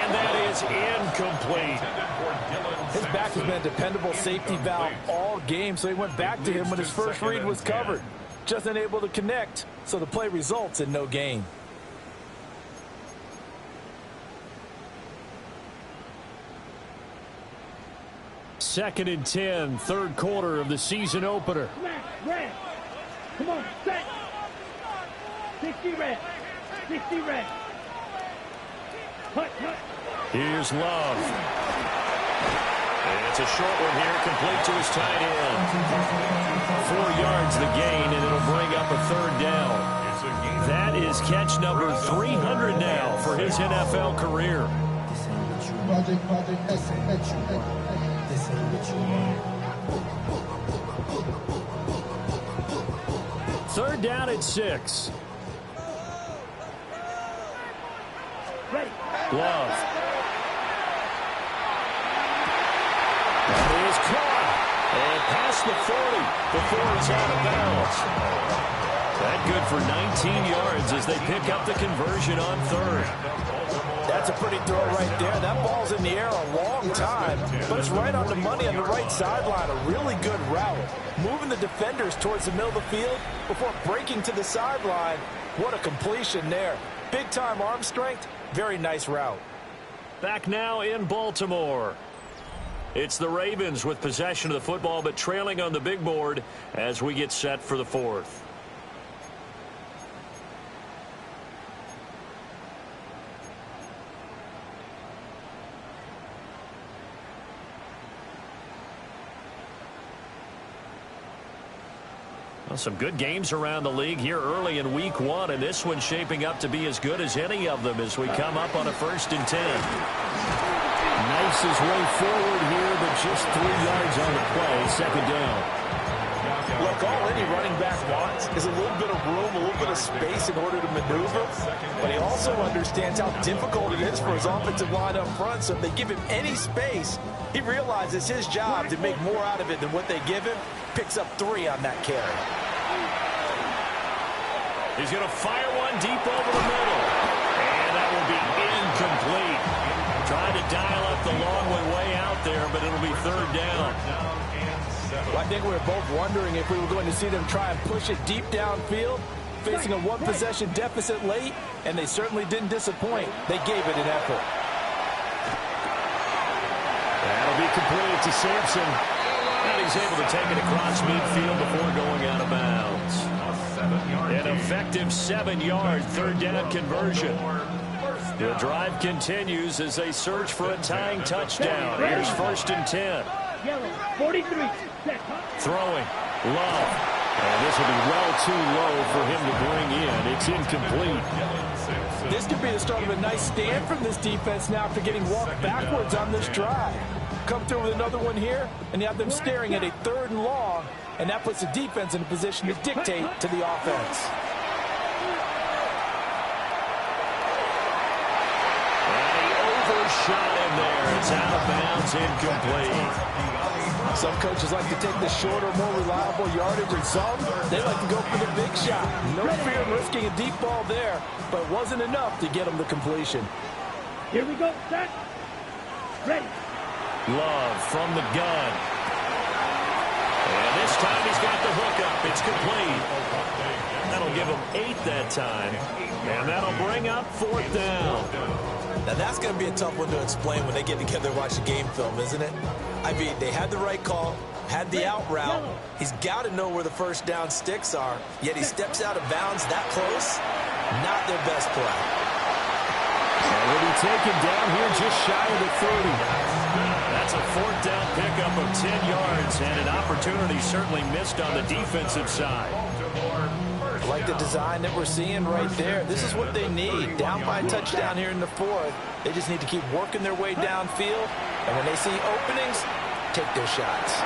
And that is incomplete. His back has been a dependable safety valve all game, so he went back to him when his first read was covered. Just unable to connect, so the play results in no gain. Second and 10, third quarter of the season opener. Red. Come on, set. 60 red. 60 red. Hut. Here's Love. And it's a short one here, complete to his tight end. 4 yards the gain, and it'll bring up a third down. That is catch number 300 now for his NFL career. Third down at 6. Love. That is caught. And past the 40 before it's out of bounds. That good for 19 yards as they pick up the conversion on third. That's a pretty throw right there. That ball's in the air a long time, but it's right on the money on the right sideline. A really good route. Moving the defenders towards the middle of the field before breaking to the sideline. What a completion there. Big-time arm strength. Very nice route. Back now in Baltimore. It's the Ravens with possession of the football, but trailing on the big board as we get set for the fourth. Well, some good games around the league here early in week 1, and this one's shaping up to be as good as any of them as we come up on a 1st and 10. Nice his way forward here, but just 3 yards on the play, 2nd down. Look, all any running back wants is a little bit of room, a little bit of space in order to maneuver, but he also understands how difficult it is for his offensive line up front, so if they give him any space, he realizes his job to make more out of it than what they give him. Picks up 3 on that carry. He's going to fire one deep over the middle. And that will be incomplete. Trying to dial up the long way out there, but it'll be 3rd down. Well, I think we were both wondering if we were going to see them try and push it deep downfield, facing a 1-possession deficit late, and they certainly didn't disappoint. They gave it an effort. That'll be completed to Sampson. And he's able to take it across midfield before going out of bounds. An effective 7-yard 3rd down conversion. The drive continues as they search for a tying touchdown. Here's 1st and 10. 43. Throwing. Love. And this will be well too low for him to bring in. It's incomplete. This could be the start of a nice stand from this defense now after getting walked backwards on this drive. Come through with another one here, and you have them staring at a 3rd and long, and that puts the defense in a position to dictate to the offense. And he overshot him there. It's out of bounds, incomplete. Some coaches like to take the shorter, more reliable yardage, and some, they like to go for the big shot. No fear of risking a deep ball there, but it wasn't enough to get them the completion. Here we go, set, ready. Love from the gun. And this time he's got the hook up. It's complete. That'll give him 8 that time. And that'll bring up 4th down. Now that's going to be a tough one to explain when they get together and watch the game film, isn't it? I mean, they had the right call, had the out route. He's got to know where the first down sticks are, yet he steps out of bounds that close. Not their best play. And will be taken down here just shy of the 30. That's a 4th down pickup of 10 yards, and an opportunity certainly missed on the defensive side. I like the design that we're seeing right there. This is what they need. Down by a touchdown here in the 4th. They just need to keep working their way downfield. And when they see openings, take their shots.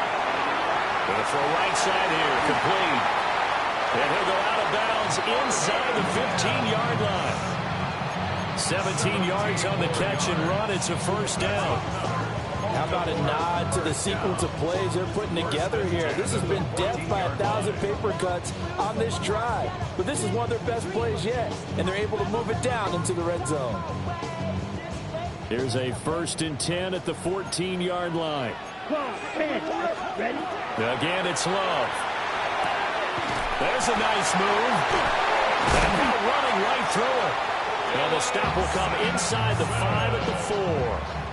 Going to throw right side here, complete. And he'll go out of bounds inside the 15-yard line. 17 yards on the catch and run. It's a 1st down. How about a nod to the sequence of plays they're putting together here? This has been death by 1,000 paper cuts on this drive. But this is one of their best plays yet, and they're able to move it down into the red zone. Here's a 1st and 10 at the 14-yard line. Ready? Again, it's Love. There's a nice move. And now running right through it. And the stop will come inside the 5 at the 4.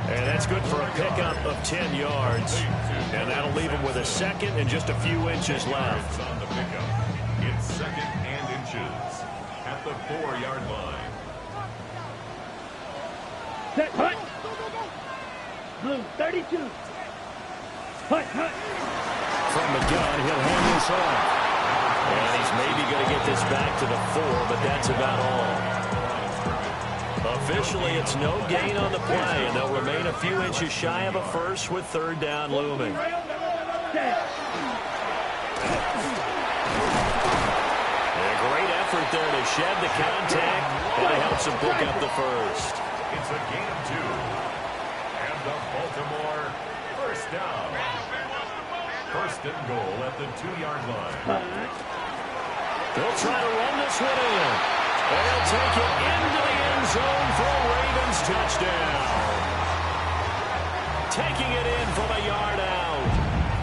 And that's good for a pickup of 10 yards. And that'll leave him with a 2nd and just a few inches left. On the pickup. It's 2nd and inches at the 4-yard line. Set, hut. Blue, 32. Hut, hut. From the gun, he'll hand this off. And he's maybe going to get this back to the 4, but that's about all. Officially, it's no gain on the play, and they'll remain a few inches shy of a 1st with 3rd down looming. Set. A great effort there to shed the contact, and it helps him pick up the 1st. It's a gain of 2. And the Baltimore 1st down. 1st and goal at the 2-yard line. They'll try to run this one in. And they'll take it into the end zone for a Ravens touchdown. Taking it in from a yard out.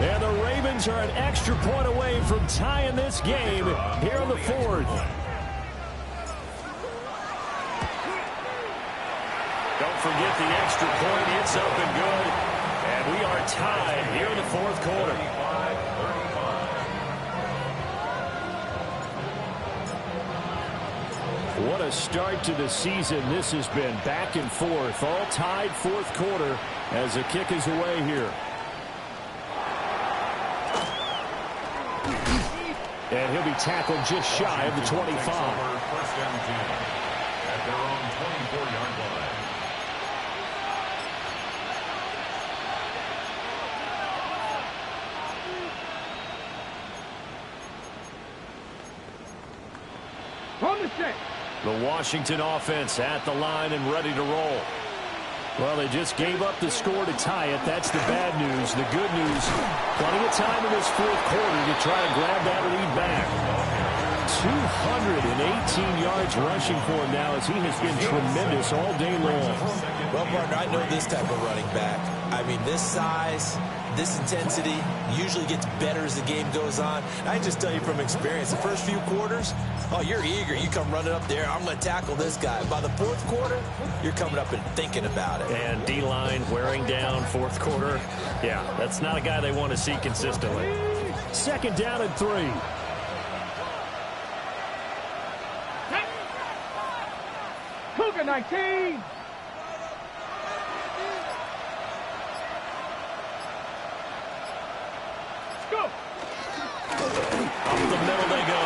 And the Ravens are an extra point away from tying this game here in the 4th. Don't forget the extra point. It's up and good. And we are tied here in the 4th quarter. What a start to the season this has been. Back and forth, all tied 4th quarter as the kick is away here. And he'll be tackled just shy of the 25. 1st and 10 at their own 24-yard line. On the set. The Washington offense at the line and ready to roll. Well, they just gave up the score to tie it. That's the bad news. The good news, plenty of time in this 4th quarter to try to grab that lead back. 218 yards rushing for him now as he has been tremendous all day long. Well, partner, I know this type of running back. I mean, this size, this intensity usually gets better as the game goes on. I can just tell you from experience, the first few quarters, oh, you're eager. You come running up there. I'm going to tackle this guy. By the 4th quarter, you're coming up and thinking about it. And D-line wearing down 4th quarter. Yeah, that's not a guy they want to see consistently. 2nd down and 3. Cougar 19. Go. the middle they go.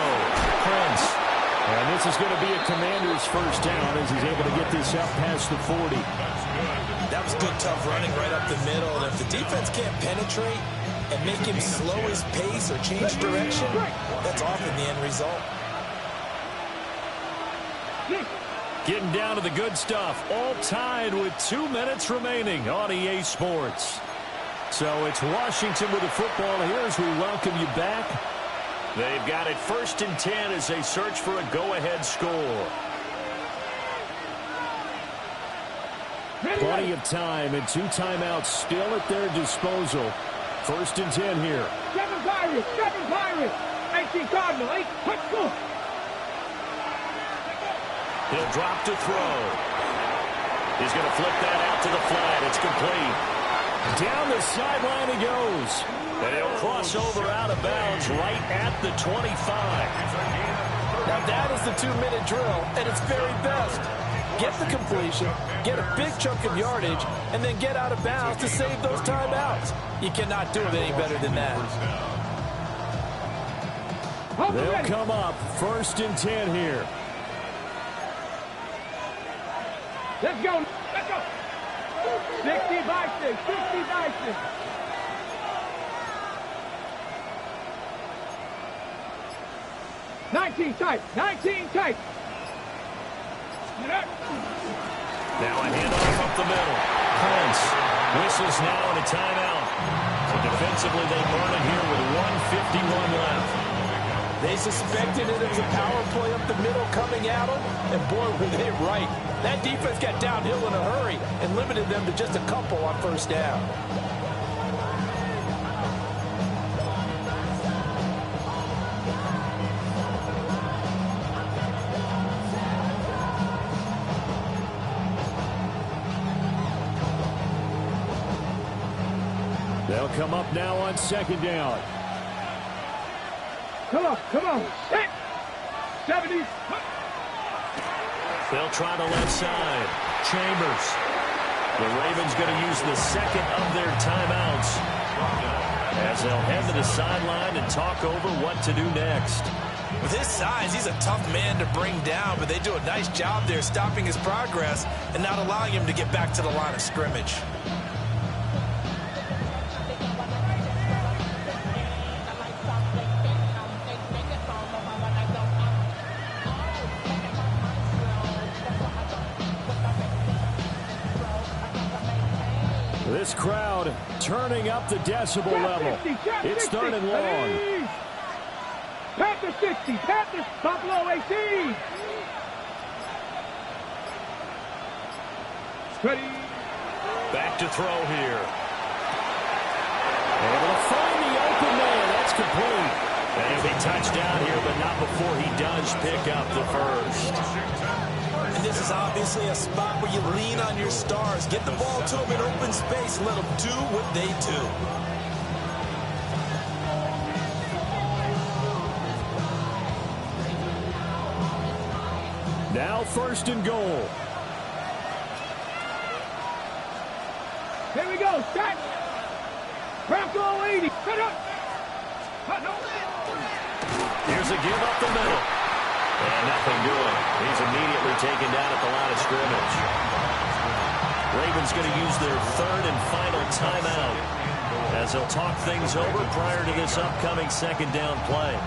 Prince. And this is going to be a Commander's first down as he's able to get this up past the 40. That was good, tough running right up the middle. And if the defense can't penetrate and make him slow his pace or change direction, that's often the end result. Getting down to the good stuff. All tied with 2 minutes remaining on EA Sports. So it's Washington with the football here as we welcome you back. They've got it 1st and 10 as they search for a go-ahead score. Plenty of time and 2 timeouts still at their disposal. 1st and 10 here. 7 Pirates, 18 Cardinal, 8, quick score. He'll drop to throw. He's going to flip that out to the flat. It's complete. Down the sideline he goes. And he'll cross over out of bounds right at the 25. Now that is the 2-minute drill at its very best. Get the completion, get a big chunk of yardage, and then get out of bounds to save those timeouts. You cannot do it any better than that. They'll come up 1st and 10 here. Let's go. 60 by 6, 60 by 6. Nineteen tight. Now a handoff up the middle. Prince whistles now in a timeout. So defensively they burn it here with 1:51 left. They suspected it as a power play up the middle coming at them, and boy, were they right. That defense got downhill in a hurry and limited them to just a couple on 1st down. They'll come up now on 2nd down. Come on. 70. They'll try the left side. Chambers. The Ravens going to use the 2nd of their timeouts as they'll head to the sideline and talk over what to do next. With his size, he's a tough man to bring down, but they do a nice job there stopping his progress and not allowing him to get back to the line of scrimmage. This crowd turning up the decibel level. It's 3rd and long. Panthers 60, Panthers, Buffalo 18. Ready. Back to throw here. Able to find the open man. That's complete. And he'll be touchdown here, but not before he does pick up the 1st. And this is obviously a spot where you lean on your stars. Get the ball to them in open space and let them do what they do. Now 1st and goal. Here we go. Start. Bronco 80. Cut up. Here's a give up the middle. And nothing doing. He's immediately taken down at the line of scrimmage. Ravens going to use their 3rd and final timeout as they'll talk things over prior to this upcoming 2nd down play.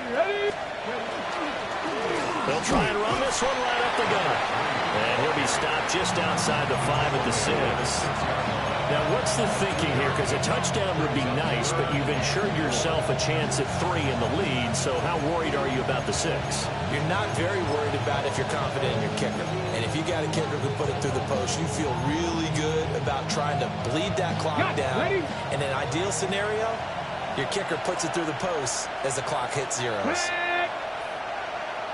Ready. They'll try and run this one right up the gut. And he'll be stopped just outside the 5 at the 6. Now, what's the thinking here? Because a touchdown would be nice, but you've ensured yourself a chance at 3 in the lead. So how worried are you about the 6? You're not very worried about if you're confident in your kicker. And if you got a kicker who put it through the post, you feel really good about trying to bleed that clock down. In an ideal scenario, your kicker puts it through the post as the clock hits zeros.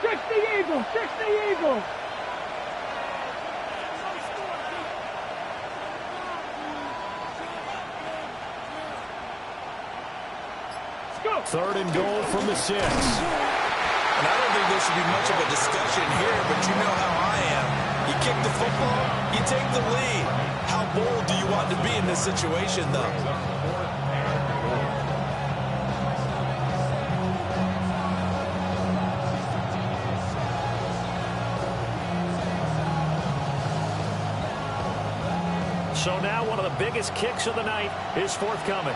60 Eagles, 60 Eagles. Let's go. 3rd and goal from the 6. And I don't think there should be much of a discussion here, but you know how I am. You kick the football, you take the lead. How bold do you want to be in this situation, though? So now one of the biggest kicks of the night is forthcoming.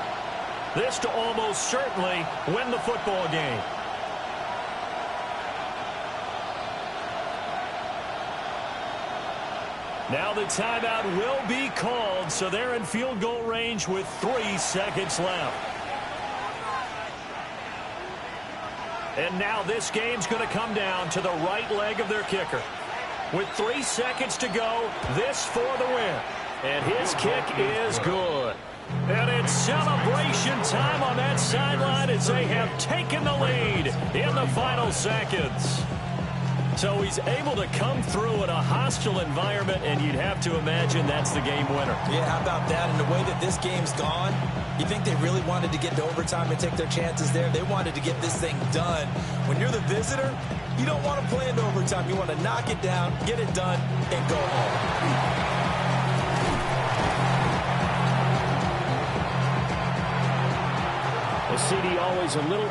This to almost certainly win the football game. Now the timeout will be called, so they're in field goal range with 3 seconds left. And now this game's going to come down to the right leg of their kicker. With 3 seconds to go, this for the win. And his kick is good. And it's celebration time on that sideline as they have taken the lead in the final seconds. So he's able to come through in a hostile environment, and you'd have to imagine that's the game winner. Yeah, how about that? And the way that this game's gone, you think they really wanted to get to overtime and take their chances there? They wanted to get this thing done. When you're the visitor, you don't want to play into overtime. You want to knock it down, get it done, and go home. The CD always a little